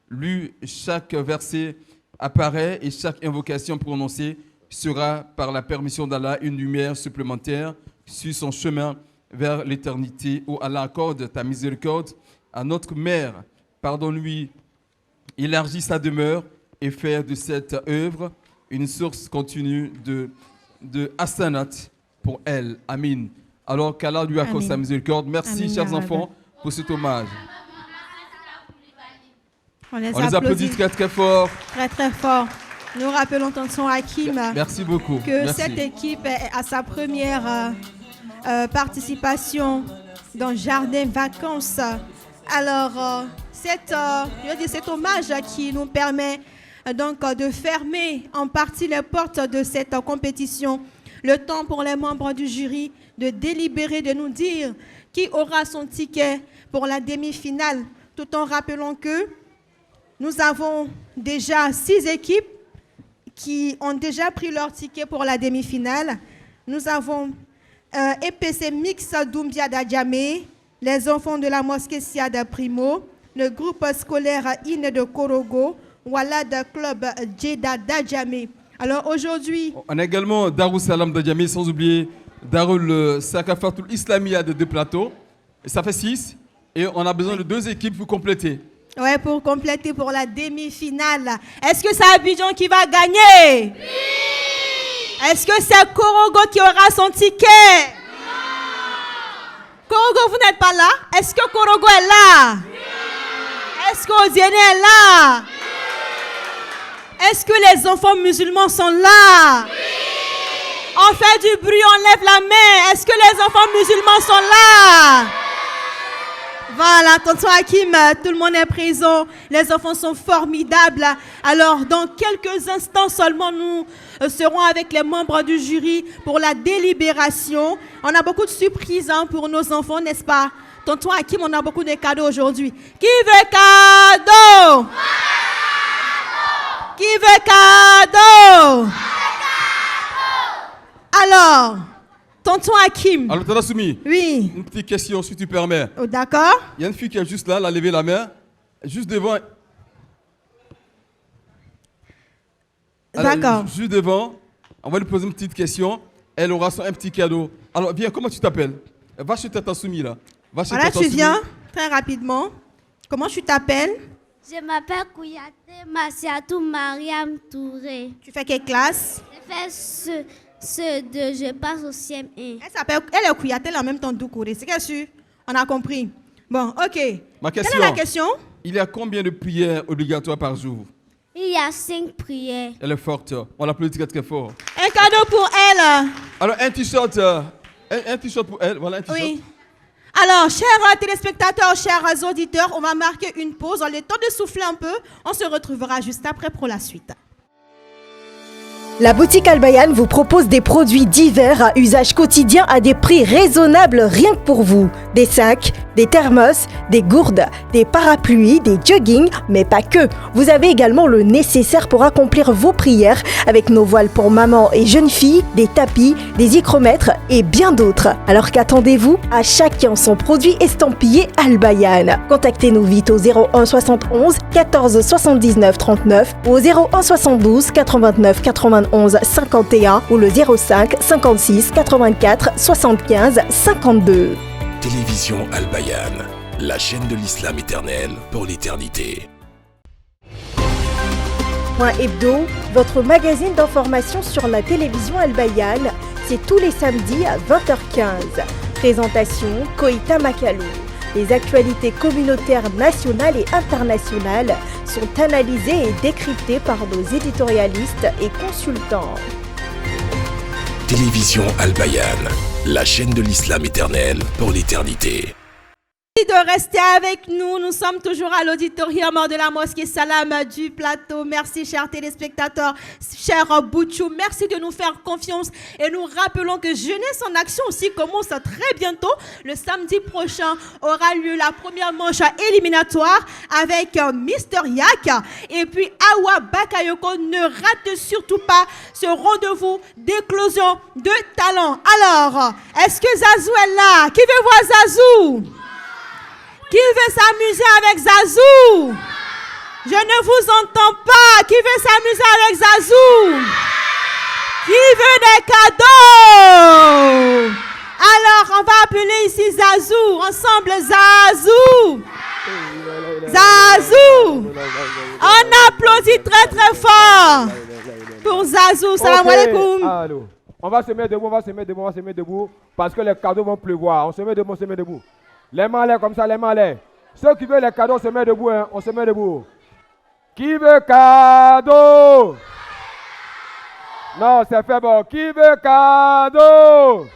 lu, chaque verset apparaît et chaque invocation prononcée sera par la permission d'Allah une lumière supplémentaire sur son chemin vers l'éternité, où Allah accorde ta miséricorde à notre mère. Pardonne-lui, élargis sa demeure et faire de cette œuvre une source continue de hasanat pour elle. Amin. Alors qu'Allah lui accorde sa miséricorde. Merci, Amin, chers enfants, pour cet hommage. On les applaudit applaudit très très fort. Très très fort. Nous rappelons tonton Hakim Merci beaucoup. que Merci. cette équipe est à sa première participation dans Jardin Vacances. Alors, cet hommage qui nous permet donc de fermer en partie les portes de cette compétition. Le temps pour les membres du jury de délibérer, de nous dire qui aura son ticket pour la demi-finale, tout en rappelant que nous avons déjà 6 équipes qui ont déjà pris leur ticket pour la demi-finale. Nous avons EPC Mix Doumbia d'Adjamé, les enfants de la mosquée Siada Primo, le groupe scolaire INE de Korogo, Walad Club Jeddah d'Adjamé. Alors aujourd'hui... On a également Darul Salam d'Adjamé, sans oublier Darul Sakafatul Islamia de 2 plateaux. Et ça fait 6. Et on a besoin de 2 équipes pour compléter. Ouais, pour compléter pour la demi-finale. Est-ce que c'est Abidjan qui va gagner? Oui. Est-ce que c'est Korogo qui aura son ticket? Non. Korogo, vous n'êtes pas là? Est-ce que Korogo est là? Oui. Est-ce que Odiene est là? Oui. Est-ce que les enfants musulmans sont là? Oui. On fait du bruit, on lève la main. Est-ce que les enfants musulmans sont là? Voilà, tonton Hakim, tout le monde est présent. Les enfants sont formidables. Alors, dans quelques instants seulement, nous serons avec les membres du jury pour la délibération. On a beaucoup de surprises pour nos enfants, n'est-ce pas? Tonton Hakim, on a beaucoup de cadeaux aujourd'hui. Qui veut cadeau? Qui veut cadeau? Alors, tonton Hakim. Alors, Tata Soumi, oui. Une petite question, si tu permets. Oh, d'accord. Il y a une fille qui est juste là, elle a levé la main. Juste devant. D'accord. Juste devant. On va lui poser une petite question. Elle aura un petit cadeau. Alors, viens, comment tu t'appelles? Va chez Tata Soumi, là. Va chez Voilà, Tata tu Soumi. viens très rapidement. Comment tu t'appelles? Je m'appelle Kouyaté Massiatou Mariam Touré. Tu fais quelle classe? Je fais ce de je passe au CM1. Elle est Kouyaté en même temps Doukouré. C'est bien sûr. On a compris. Bon, ok. Ma question. Quelle est la question? Il y a combien de prières obligatoires par jour? Il y a 5 prières. Elle est forte. On l'applaudit très très fort. Un cadeau pour elle. Alors, un t-shirt. Un t-shirt pour elle. Voilà un t-shirt. Oui. Alors, chers téléspectateurs, chers auditeurs, on va marquer une pause. Le temps de souffler un peu. On se retrouvera juste après pour la suite. La boutique Al-Bayan vous propose des produits divers à usage quotidien à des prix raisonnables rien que pour vous. Des sacs, des thermos, des gourdes, des parapluies, des joggings, mais pas que. Vous avez également le nécessaire pour accomplir vos prières avec nos voiles pour maman et jeunes filles, des tapis, des hygromètres et bien d'autres. Alors qu'attendez-vous? À chacun son produit estampillé Al-Bayan. Contactez-nous vite au 01 71 14 79 39 ou au 01 72 89 91 51 ou le 05 56 84 75 52. Télévision Al-Bayan, la chaîne de l'islam éternel pour l'éternité. Point Hebdo, votre magazine d'information sur la télévision Al-Bayan, c'est tous les samedis à 20h15. Présentation Koïta Makalou. Les actualités communautaires nationales et internationales sont analysées et décryptées par nos éditorialistes et consultants. Télévision Al-Bayan, la chaîne de l'islam éternel pour l'éternité. De rester avec nous. Nous sommes toujours à l'auditorium de la mosquée Salam du plateau. Merci, chers téléspectateurs, cher Boutchou. Merci de nous faire confiance. Et nous rappelons que Jeunesse en Action aussi commence très bientôt. Le samedi prochain aura lieu la première manche éliminatoire avec Mister Yak. Et puis Awa Bakayoko. Ne rate surtout pas ce rendez-vous d'éclosion de talent. Alors, est-ce que Zazou est là? Qui veut voir Zazou? Qui veut s'amuser avec Zazou? Je ne vous entends pas. Qui veut s'amuser avec Zazou? Qui veut des cadeaux? Alors, on va appeler ici Zazou. Ensemble, Zazou. Zazou. On applaudit très très fort pour Zazou. Salam alaikum. Allô. On va se mettre debout, on va se mettre debout, on va se mettre debout parce que les cadeaux vont pleuvoir. On se met debout, on se met debout. Les mains en l'air comme ça, les mains en l'air. Ceux qui veulent les cadeaux, on se met debout, hein. On se met debout. Qui veut cadeau? Non, c'est fait bon. Qui veut cadeau?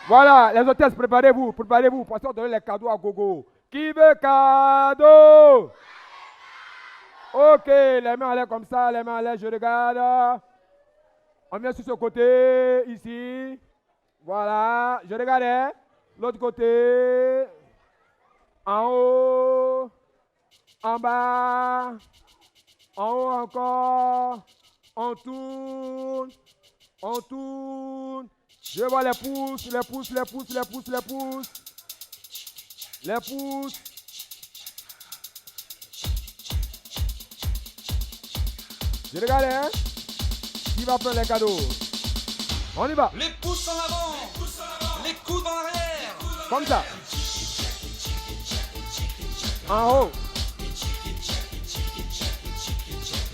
Voilà, les hôtesses, préparez-vous, préparez-vous. Parce qu'on donne les cadeaux à gogo. Qui veut cadeau? Ok, les mains en l'air comme ça, les mains en l'air, je regarde. On vient sur ce côté, ici. Voilà, je regarde, hein. L'autre côté, en haut, en bas, en haut encore, on tourne, on tourne. Je vois les pouces, les pouces, les pouces, les pouces, les pouces, les pouces. Je regarde, hein? Qui va prendre les cadeaux? On y va. Les pouces en avant, les coudes en arrière. Comme ça. En haut.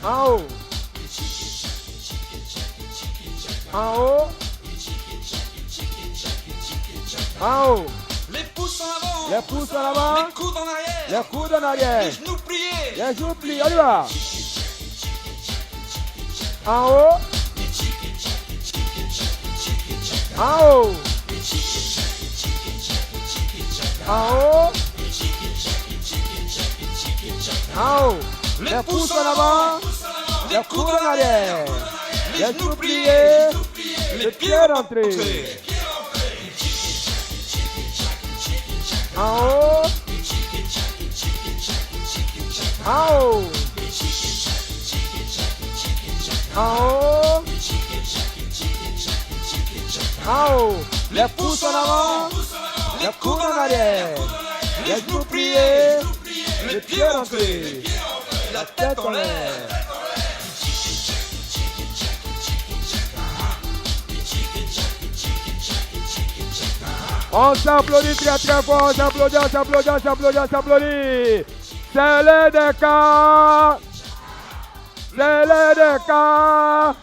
En haut. En haut. En haut. Les pouces en avant. Les pouces en avant. Les coudes en arrière. Les coudes en arrière. Les genoux pliés. Les genoux pliés. On y va. En haut. En haut. En haut. En haut. Les pouces en avant. Les coudes en arrière. Les genoux pliés. Les pieds rentrés. En haut. En haut. En haut. En haut. Les pouces en avant. Les coudes en arrière. Les genoux pliés. Les pieds rentrés. La tête en l'air. On s'applaudit très très fort. On s'applaudit, on s'applaudit, on s'applaudit, on s'applaudit. C'est le décor. C'est le décor.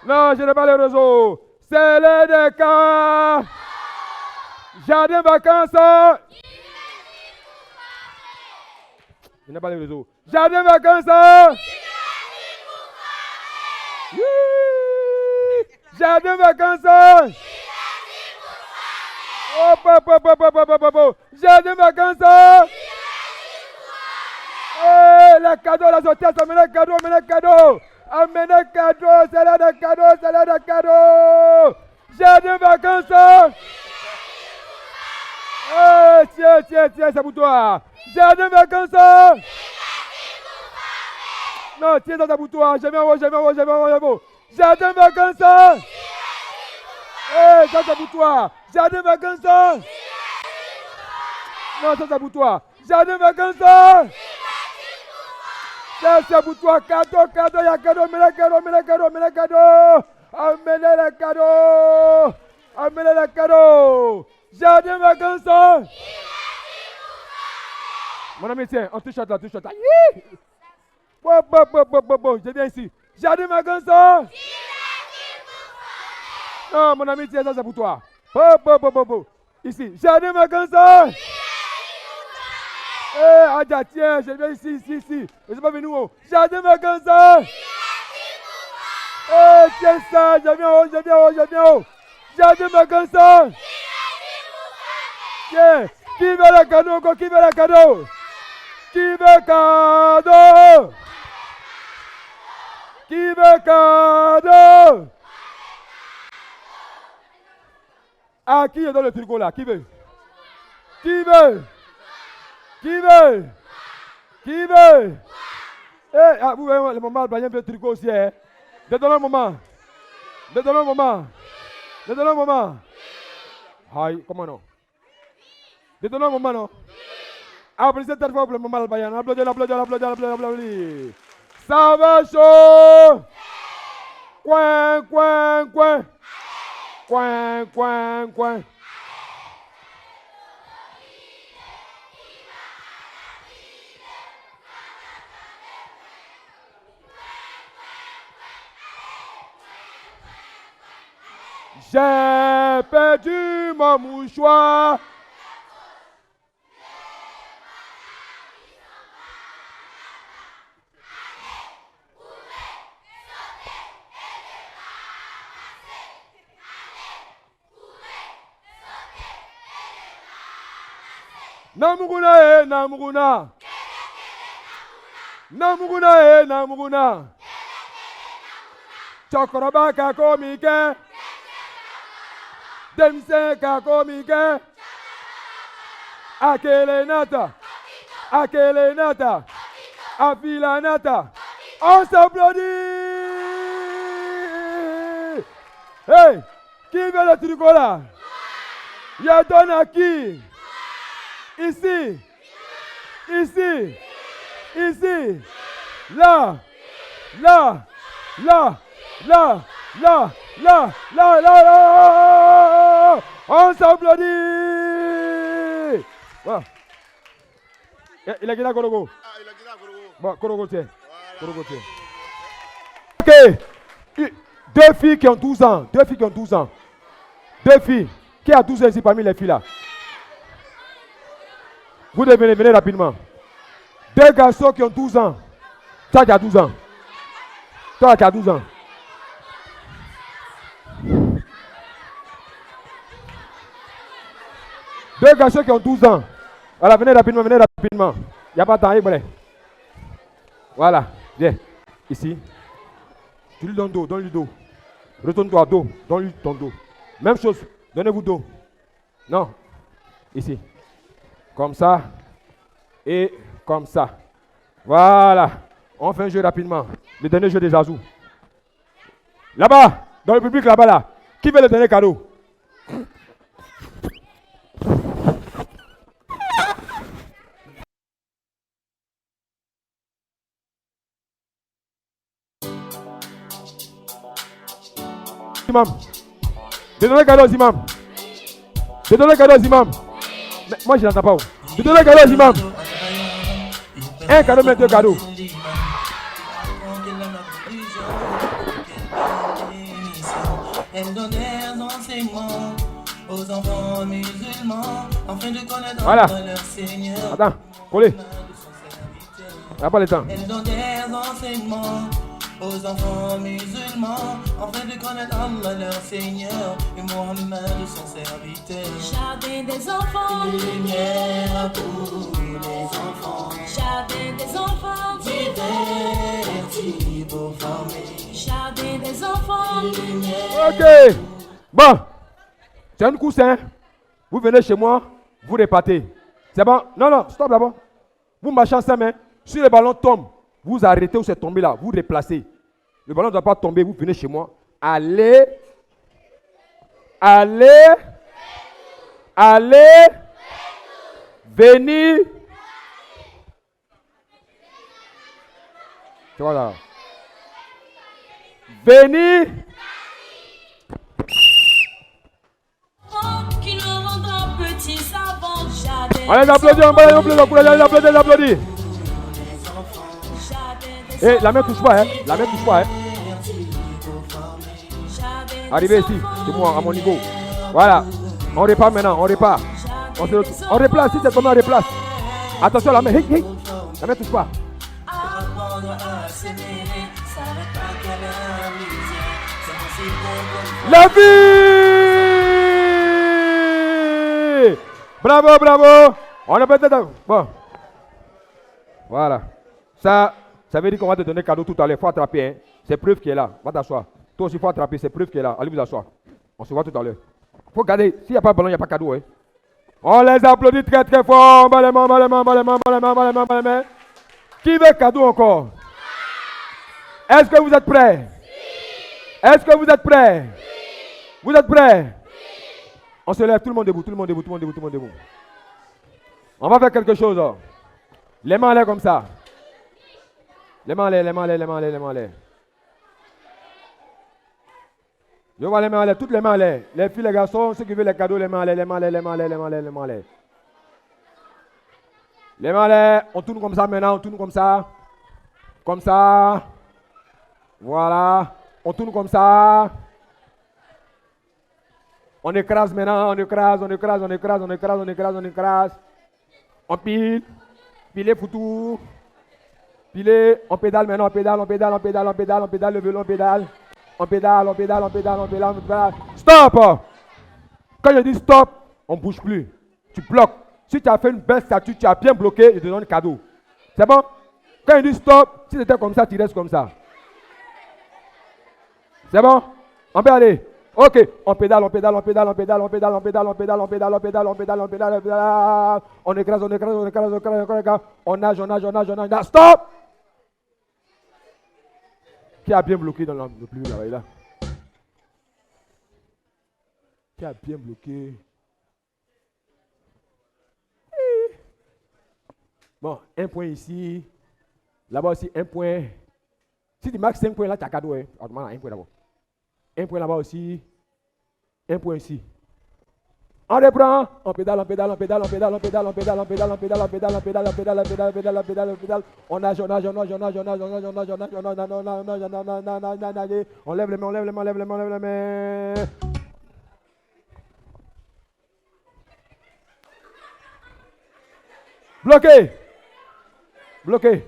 Non, je n'ai pas le réseau. C'est le décor. Jardin vacances. Je n'ai pas le réseau. Jardin vacances. Jardin vacances. Hop, hop, hop, hop, hop, hop, hop. Jardin vacances. Les cadeaux, la hôtesse, amenez les cadeaux, amenez les cadeaux. Amenez les cadeaux, c'est là des cadeaux, c'est là des cadeaux. Jardin vacances. Tiens, tiens, tiens, c'est pour toi. Jardin vacances. Non, tiens, ça c'est pour toi. Je viens, je viens, je viens, je viens. Jardin vacances. Ça c'est pour toi. Jardin vacances. Non, ça c'est pour toi. Jardin vacances. Ça c'est pour toi. Cadeau, cadeau, il y a cadeau, mets les cadeaux, mets les cadeaux, mets les cadeaux. Amenez les cadeaux. Amenez les cadeaux. Jardin vacances. Mon ami, tiens, on touche là, touche là. Bon, bon, bon, bon, bon, bon, je viens ici. Jardin vacances. Non, mon ami, tiens, ça c'est pour toi. Bon, bon, bon, bon, bon. Ici, jardin vacances. Adja, tiens, je viens ici, ici, ici. Je ne suis pas venu où. Jardin vacances. Eh, tiens ça, je viens haut, je viens haut, je viens haut. J'ai dit ma canson. Tiens, qui veut le cadeau encore? Qui veut le cadeau? Qui veut cadeau? Qui veut cadeau? Ah, qui est dans le tricot là? Qui veut? Qui veut? Qui veut? Qui veut? Eh, ah, vous voyez, le moment, il y a un tricot aussi. Hein? Dédonnez un moment. Dédonnez un moment. Dédonnez un moment. Aïe, comment non? Dédonnez un moment, non? Applaudissez cette fois pour le moment, Albayan. Applaudissez, applaudissez, applaudissez, applaudissez, applaudissez. Ça va chaud! Coin, coin, coin. Coin, coin, coin. J'ai perdu mon mouchoir. Namuguna namuguna. Namuguna namuguna. Chokoraba kakomike. Demse kakomike. Akele nata. Akele nata. Afila nata. On s'applaudit. Hey, qui veut le tricot là? Je donne à qui? Ici, ici, ici, là, là, là, là, là, là, là, là, là. On s'applaudit. Voilà. Il a gagné Korogo. Bon, Korogo, tiens. Korogo, tiens. Ok. Deux filles qui ont 12 ans. Deux filles qui ont 12 ans. Deux filles. Qui a 12 ans ici parmi les filles là? Vous devez venir rapidement. Deux garçons qui ont 12 ans. Toi qui as 12 ans. Toi qui as 12 ans. Deux garçons qui ont 12 ans. Voilà, venez rapidement, venez rapidement. Il n'y a pas de temps, voilà, viens. Ici. Tu lui donnes dos, donne-lui dos. Retourne-toi, dos, donne-lui ton dos. Même chose, donnez-vous dos. Non. Ici. Comme ça. Et comme ça. Voilà. On fait un jeu rapidement. Le dernier jeu des Azous. Là-bas, dans le public là-bas là. Qui veut le dernier cadeau? Imam. Donnez le cadeau aux imams. Donnez le cadeau aux imams. Mais moi je n'entends pas. Donnez le cadeau aux imams. Un cadeau, mais deux cadeaux. Elle donne des enseignements aux enfants musulmans afin de connaître voilà. Leur Seigneur. Attends, collez. Il n'y a pas le temps. Elle donne des enseignements aux enfants musulmans afin de connaître Allah leur Seigneur et Mohammed son serviteur. Jardin des enfants, lumière pour les enfants. Jardin des enfants, divertis pour former. Jardin des enfants, lumière. Ok. Bon. C'est un coussin. Vous venez chez moi, vous repartez. C'est bon? Non, non, stop là-bas. Vous marchez en 5 mains. Si le ballon tombe, vous arrêtez où c'est tombé là, vous déplacez. Le ballon ne doit pas tomber, vous venez chez moi. Allez. Allez. Allez. Venez. Tu vois là. Venez. qui nous rendront petits savants. Allez, applaudis, allez, applaudis. Eh, la main touche pas, hein. La main touche pas, hein. Arrivez ici, c'est moi, à mon niveau. Voilà. On repart maintenant, on repart. On replace, si c'est comme on replace. Attention, la main, hey, hey. La main touche pas. Apprendre à s'aimer, ça veut pas qu'elle a misère. La vie! Bravo, bravo! On a peut-être... Bon. Voilà. Ça veut dire qu'on va te donner cadeau tout à l'heure. Il faut attraper. Hein. C'est preuve qui est là. Va t'asseoir. Toi aussi, il faut attraper. C'est preuve qui est là. Allez vous asseoir. On se voit tout à l'heure. Il faut garder. S'il n'y a pas de ballon, il n'y a pas de cadeau. Hein. On les applaudit très très fort. Bas les mains, bas les mains, bas les mains, bas les mains, bas les mains, bas les mains. Qui veut cadeau encore? Est-ce que vous êtes prêts? Est-ce que vous êtes prêts? Vous êtes prêts? On se lève, tout le monde debout, tout le monde debout, tout le monde debout, tout le monde debout. On va faire quelque chose. Les mains en l'air comme ça. Les mains en l'air, les mains en l'air, les mains en l'air, les mains en l'air. Je vois les mains en l'air, toutes les mains en l'air. Les filles, les garçons, ceux qui veulent les cadeaux, les mains en l'air, les mains en l'air, les mains en l'air, les mains en l'air, les mains en l'air. Les mains en l'air, on tourne comme ça maintenant, on tourne comme ça. Comme ça. Voilà. On tourne comme ça. On écrase maintenant, on écrase, on écrase, on écrase, on écrase, on écrase, on écrase. On pile. Pilez pour tout. Pilez. On pédale maintenant, on pédale, on pédale, on pédale, on pédale, on pédale, le vélo, on pédale. On pédale, on pédale, on pédale, on pédale, on pédale. Stop! Quand je dis stop, on ne bouge plus. Tu bloques. Si tu as fait une belle statue, tu as bien bloqué, je te donne un cadeau. C'est bon? Quand je dis stop, si c'était comme ça, tu restes comme ça. C'est bon? On peut aller. Ok. On pédale, on pédale, on pédale, on pédale, on pédale, on pédale, on pédale, on pédale, on pédale, on pédale, on pédale, on pédale. On écrase, on écrase, on écrase, on écrase, on écrase. On nage, on nage, on nage, on nage. Stop! Qui a bien bloqué dans le plus là? Qui a bien bloqué? Bon, un point ici. Là-bas aussi, un point. Si tu marques 5 points là, tu as cadeau. Hein. Un point d'abord. Un point là-bas aussi. Un point ici. On reprend. On pédale, on pédale, on pédale, on pédale, on pédale, on pédale, on pédale, on pédale, on pédale, on pédale, on pédale, on pédale, on pédale, on pédale, on pédale. On nage, on nage, on nage, on nage, on nage, on nage, on nage, on nage, on nage, on nage, on lève les mains, on lève les mains, on lève les mains, on lève les mains. Bloqué. Bloqué.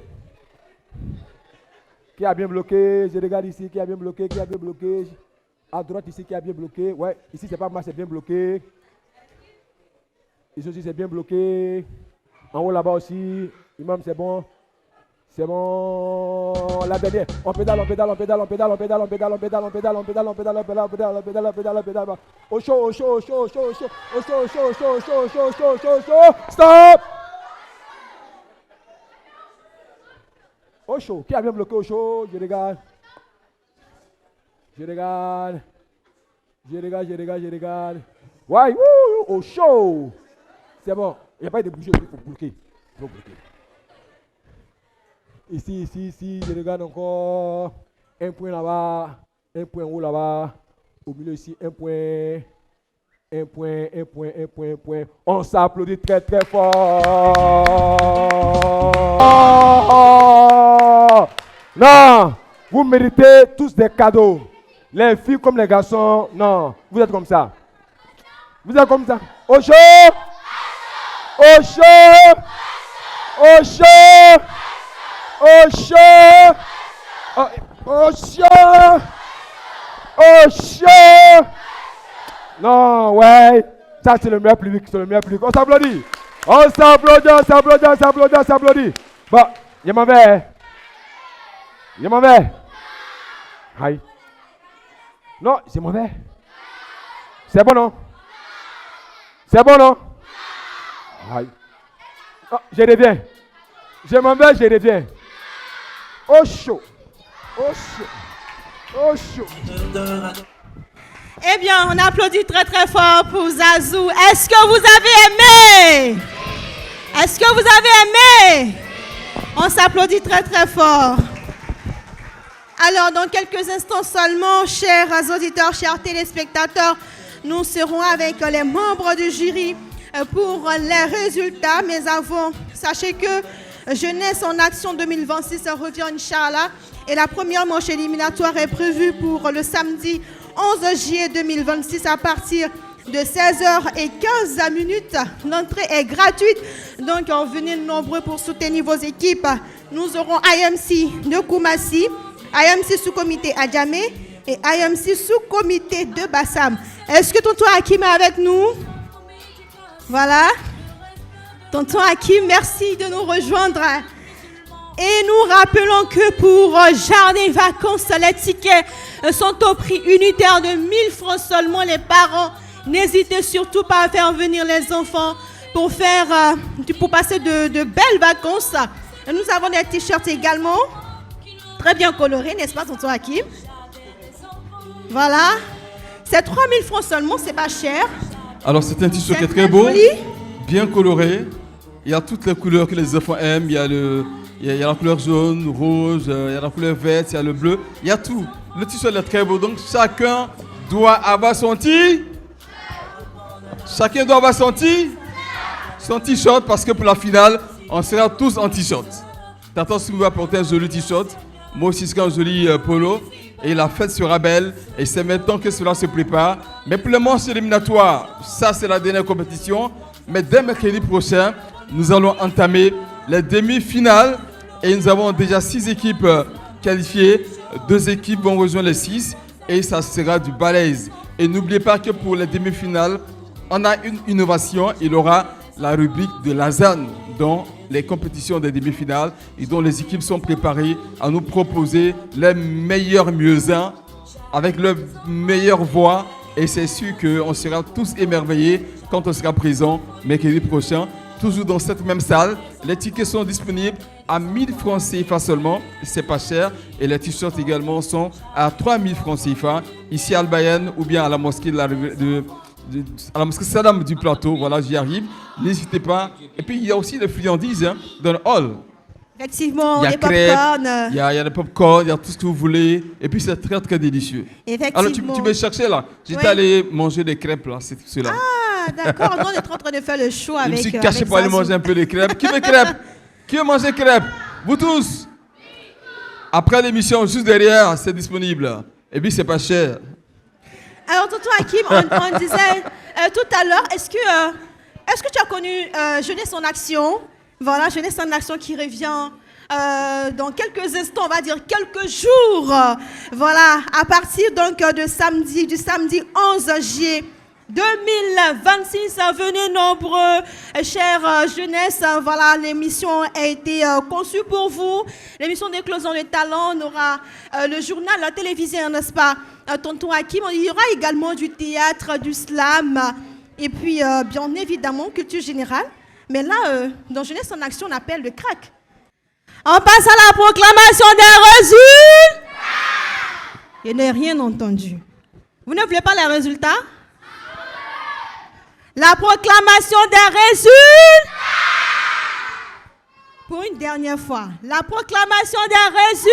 Qui a bien bloqué? Je regarde ici, qui a bien bloqué, qui a bien bloqué. À droite ici, qui a bien bloqué. Ouais, ici c'est pas moi, c'est bien bloqué. Ici aussi c'est bien bloqué. En haut là-bas aussi. Imam, c'est bon. C'est bon. La dernière. On pédale, on pédale, on pédale, on pédale, on pédale, on pédale, on pédale, on pédale, on pédale, on pédale, on pédale, on pédale, on pédale, on pédale, on pédale. Au chaud, au chaud, au chaud, au chaud, au chaud, au chaud, au chaud, au chaud, au chaud, au chaud, au chaud, au chaud, au chaud. Stop! Au chaud. Qui a bien bloqué au chaud? Je regarde. Je regarde. Je regarde, je regarde, je regarde. Ouais, au chaud. C'est bon. Il n'y a pas de bouger, il faut bloquer. Il faut bloquer. Ici, ici, ici, je regarde encore. Un point là-bas. Un point en haut là-bas. Au milieu ici, un point. Un point, un point, un point, un point. On s'applaudit très très fort. Non, vous méritez tous des cadeaux. Les filles comme les garçons, non. Vous êtes comme ça. Vous êtes comme ça. Au chaud. Au chaud. Au chaud. Au chaud. Au chaud. Au chaud. Non, ouais. Ça, c'est le meilleur public. C'est le meilleur public. On s'applaudit. On s'applaudit, on s'applaudit, on s'applaudit, on s'applaudit. Bon, je m'en vais. Je m'en vais. Aïe. Non, je m'en vais. C'est bon, non? C'est bon, non? Aïe. Oh, je reviens. Je m'en vais, je reviens. Au chaud. Au chaud. Au chaud. Eh bien, on applaudit très très fort pour Zazou. Est-ce que vous avez aimé? Est-ce que vous avez aimé? On s'applaudit très très fort. Alors, dans quelques instants seulement, chers auditeurs, chers téléspectateurs, nous serons avec les membres du jury pour les résultats. Mais avant, sachez que Jeunesse en Action 2026 revient, Inch'Allah. Et la première manche éliminatoire est prévue pour le samedi 11 juillet 2026 à partir de 16h15. L'entrée est gratuite, donc venez nombreux pour soutenir vos équipes. Nous aurons IMC de Koumassi, IMC sous-comité à Djamé, et IMC sous-comité de Bassam. Est-ce que tonton Hakim est avec nous? Voilà. Tonton Hakim, merci de nous rejoindre. Et nous rappelons que pour Jardin Vacances, les tickets sont au prix unitaire de 1 000 francs seulement. Les parents, n'hésitez surtout pas à faire venir les enfants pour passer de belles vacances. Et nous avons des t-shirts également, très bien colorés, n'est-ce pas, tonton Hakim? Voilà. C'est 3 000 francs seulement, c'est pas cher. Alors c'est un t-shirt qui est très beau, bien coloré. Il y a toutes les couleurs que les enfants aiment. Il y a la couleur jaune, rouge, il y a la couleur verte, il y a le bleu. Il y a tout. Le t-shirt est très beau. Donc chacun doit avoir son t-shirt. Chacun doit avoir son t-shirt parce que pour la finale, on sera tous en t-shirt. T'attends si vous voulez apporter un joli t-shirt. Moi aussi, c'est un joli polo. Et la fête sera belle. Et c'est maintenant que cela se prépare. Mais pour le match éliminatoire, ça c'est la dernière compétition. Mais dès mercredi prochain, nous allons entamer les demi-finales. Et nous avons déjà 6 équipes qualifiées. 2 équipes vont rejoindre les 6. Et ça sera du balèze. Et n'oubliez pas que pour les demi-finales, on a une innovation. Il y aura la rubrique de Lausanne dans les compétitions des demi-finales et dont les équipes sont préparées à nous proposer les meilleurs mieux-uns avec leurs meilleures voix. Et c'est sûr qu'on sera tous émerveillés quand on sera présent mercredi prochain, toujours dans cette même salle. Les tickets sont disponibles à 1 000 francs CFA seulement, c'est pas cher. Et les t-shirts également sont à 3 000 francs CFA, ici à Al-Bayan ou bien à la mosquée à la mosquée Saddam du plateau. Voilà, j'y arrive. N'hésitez pas. Et puis il y a aussi des friandises dans le hall. Effectivement, il y a des crêpes, pop-corn. il y a des pop-corn, il y a tout ce que vous voulez. Et puis c'est très très délicieux. Effectivement. Alors tu me cherchais là. J'étais allé manger des crêpes là, c'est cela. Ah, d'accord. Nous, on est en train de faire le show avec. Je me suis caché pour aller manger un peu des crêpes. Qui veut crêpes? Qui veut manger crêpes? Vous tous. Après l'émission, juste derrière, c'est disponible. Et puis c'est pas cher. Alors, tonton Hakim, on disait tout à l'heure, est-ce que tu as connu Jeunesse en Action? Voilà, Jeunesse en Action qui revient dans quelques instants, on va dire quelques jours. Voilà, à partir donc du samedi 11 juillet 2026, venez nombreux, chère jeunesse. Voilà, l'émission a été conçue pour vous. L'émission d'éclosion de talent, on aura le journal, la télévision, n'est-ce pas, tonton Hakim. Il y aura également du théâtre, du slam, et puis bien évidemment culture générale. Mais là, dans Jeunesse en Action, on appelle le crack. On passe à la proclamation des résultats. Je n'ai rien entendu. Vous ne voulez pas les résultats? La proclamation des résultats. Pour une dernière fois, la proclamation des résultats.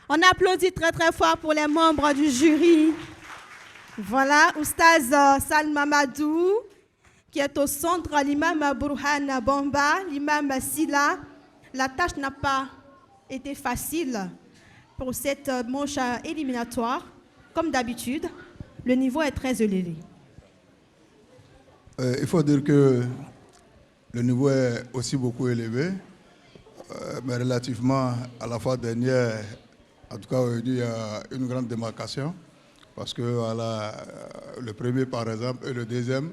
On applaudit très très fort pour les membres du jury. Voilà, Oustaz Salma Madou, qui est au centre, l'imam Burhan Bamba, l'imam Sila. La tâche n'a pas été facile pour cette manche éliminatoire. Comme d'habitude, le niveau est très élevé. Il faut dire que le niveau est aussi beaucoup élevé, mais relativement à la fois dernière, en tout cas aujourd'hui, il y a une grande démarcation, parce que voilà, le premier par exemple et le deuxième,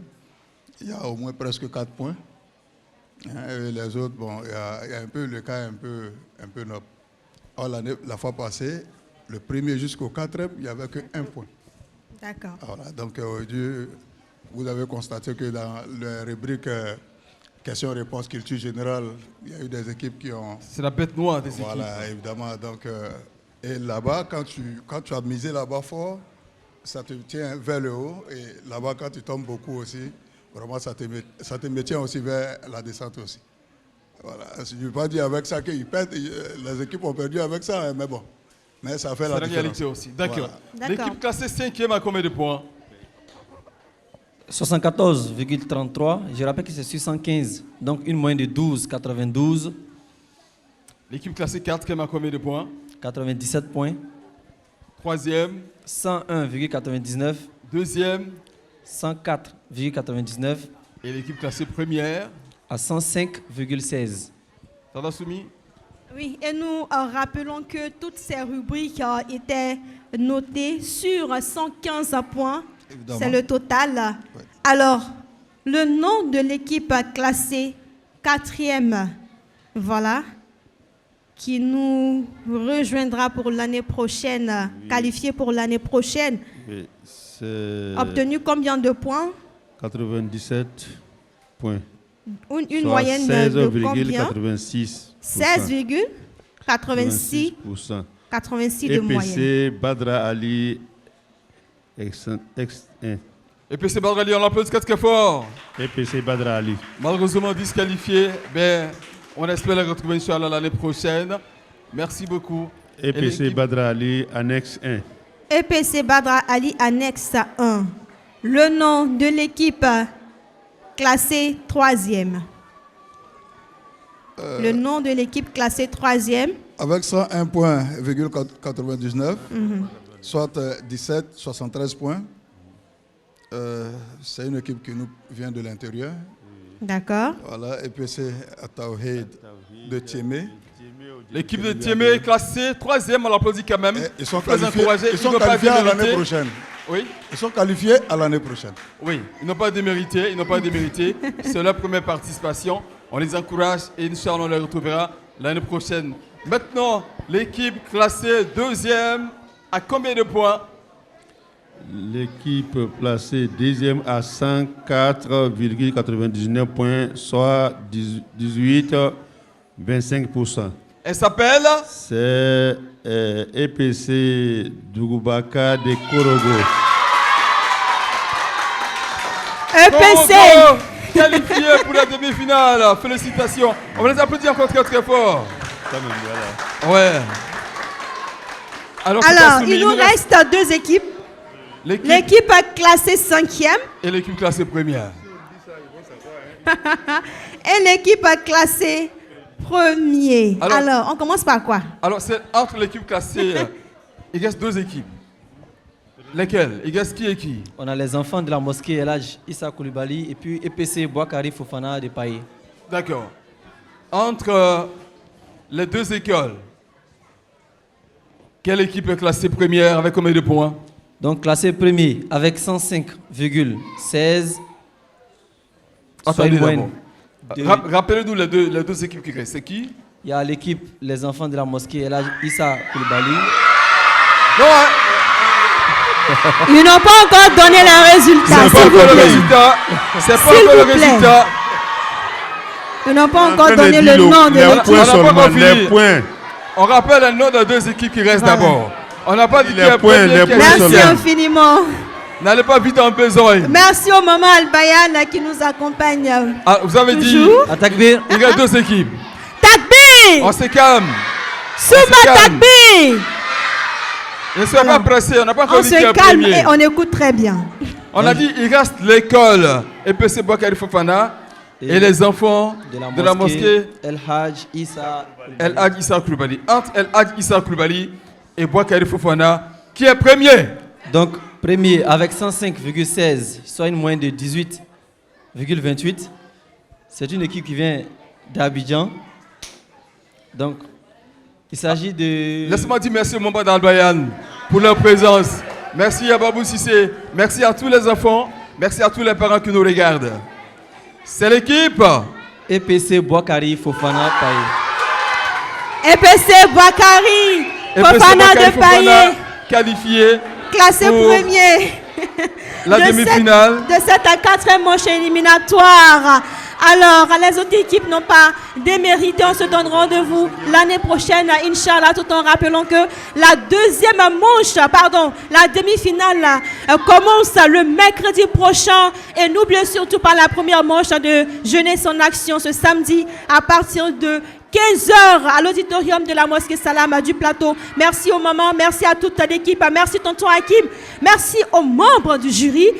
il y a au moins presque 4 points. Et les autres, bon, il y a un peu le cas un peu noble. Or, la fois passée, le premier jusqu'au 4e, il n'y avait que 1 point. D'accord. Voilà, donc aujourd'hui, vous avez constaté que dans la rubrique questions-réponses culture générale, il y a eu des équipes qui ont... C'est la bête noire des équipes. Voilà, évidemment. Donc, et là-bas, quand tu as misé là-bas fort, ça te tient vers le haut. Et là-bas, quand tu tombes beaucoup aussi, vraiment, ça te maintient aussi vers la descente aussi. Voilà. Je ne veux pas dire avec ça qu'ils perdent. Les équipes ont perdu avec ça, hein, mais bon. Mais ça fait la différence. C'est la réalité aussi. D'accord. Voilà. L'équipe classée 5e a combien de points? 74,33. Je rappelle que c'est 615. Donc une moyenne de 12,92. L'équipe classée 4e a combien de points? 97 points. 3e? 101,99. 2e? 104,99. Et l'équipe classée première? À 105,16. Ça va, Soumi? Oui, et nous rappelons que toutes ces rubriques étaient notées sur 115 points. Évidemment. C'est le total. Ouais. Alors, le nom de l'équipe classée 4e, voilà, qui nous rejoindra pour l'année prochaine, qualifiée pour l'année prochaine. Oui, c'est Obtenu combien de points? 97 points. Une moyenne de combien? 16,86%. 16,86% 86 de moyenne. EPC Badra Ali X1. EPC Badra Ali, on l'applaudit très fort. EPC Badra Ali. Malheureusement disqualifié, ben, on espère le retrouver Inch'Allah l'année prochaine. Merci beaucoup. EPC Badra Ali Annexe 1. EPC Badra Ali Annexe 1. Le nom de l'équipe classée 3e. Le nom de l'équipe classée 3e. Avec 101,99 soit 73 points. C'est une équipe qui nous vient de l'intérieur. D'accord. Voilà, EPC Tawhid de Tiémé. L'équipe de Tiémé est classée 3e, on l'applaudit quand même. Ils sont Très qualifiés, encouragés. ils sont n'ont pas qualifiés à démérité. l'année prochaine. Oui. Ils sont qualifiés à l'année prochaine. Oui, ils n'ont pas démérité, ils n'ont pas démérité. C'est leur première participation. On les encourage et Inch'Allah on les retrouvera l'année prochaine. Maintenant, l'équipe classée 2e à combien de points? L'équipe placée 2e à 104,99 points, soit 18,25%. Elle s'appelle? C'est EPC Dougoubaka de Korogo. EPC Korogo, qualifié pour la demi-finale. Félicitations. On va les applaudir encore très très fort. Quand même, voilà. Ouais. Alors il nous reste 2 équipes. L'équipe classée 5e. Et l'équipe classée 1e. Et l'équipe classée 1er. Alors, on commence par quoi? Alors, c'est entre l'équipe classée. Il reste 2 équipes. Lesquelles? Il reste qui et qui? On a les enfants de la mosquée El Hadj Issa Koulibaly et puis EPC Boakari Fofana de Paye. D'accord. Entre les 2 écoles, quelle équipe est classée première avec combien de points? Donc classé premier avec 105,16. Attendez d'abord. Rappelez-nous les deux équipes qui restent. C'est qui? Il y a l'équipe Les Enfants de la Mosquée El Hadj Issa Koulibaly. Ils n'ont pas encore donné le résultat. C'est pas encore le résultat. C'est pas encore le résultat. Ils n'ont pas encore donné le nom de l'équipe. On rappelle le nom des 2 équipes qui restent d'abord. On n'a pas dit qu'il y a Merci infiniment. N'allez pas vite en besogne. Merci au maman Al-Bayan qui nous accompagne. Ah, vous avez toujours dit il y a 2 équipes. Takbir. On se calme. Souma Takbir. Ne soyez pas pressés, on n'a pas encore dit qu'il y a On se calme premier. et on écoute très bien. On a dit il reste l'école EPC Boakari Fofana et les enfants de la mosquée El Hadj Issa Koulibaly. Entre El Hadj Issa Koulibaly et Boakari Fofana, qui est premier? Donc, premier avec 105,16, soit une moyenne de 18,28. C'est une équipe qui vient d'Abidjan. Donc, il s'agit de... Laisse-moi dire merci au Mamba d'Al-Bayan pour leur présence. Merci à Babou Sissé. Merci à tous les enfants. Merci à tous les parents qui nous regardent. C'est l'équipe EPC Boakari Fofana Paye. EPC Boakari Fofana de Paye. Qualifié. Classé premier. La demi-finale. De cette 4e manche éliminatoire. Alors, les autres équipes n'ont pas démérité. On se donne rendez-vous l'année prochaine, Inch'Allah, tout en rappelant que la demi-finale commence le mercredi prochain. Et n'oubliez surtout pas la première manche de Jeunesse en Action ce samedi à partir de 15h à l'auditorium de la mosquée Salam du plateau. Merci aux mamans, merci à toute l'équipe, merci tonton Hakim, merci aux membres du jury.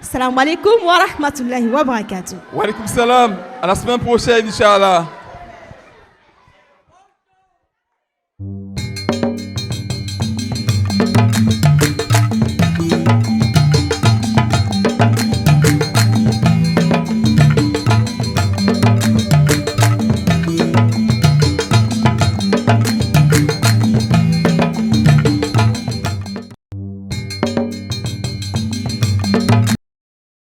Salam alaikum wa rahmatullahi wa barakatuh. Wa alaikum salam. À la semaine prochaine, Inch'Allah.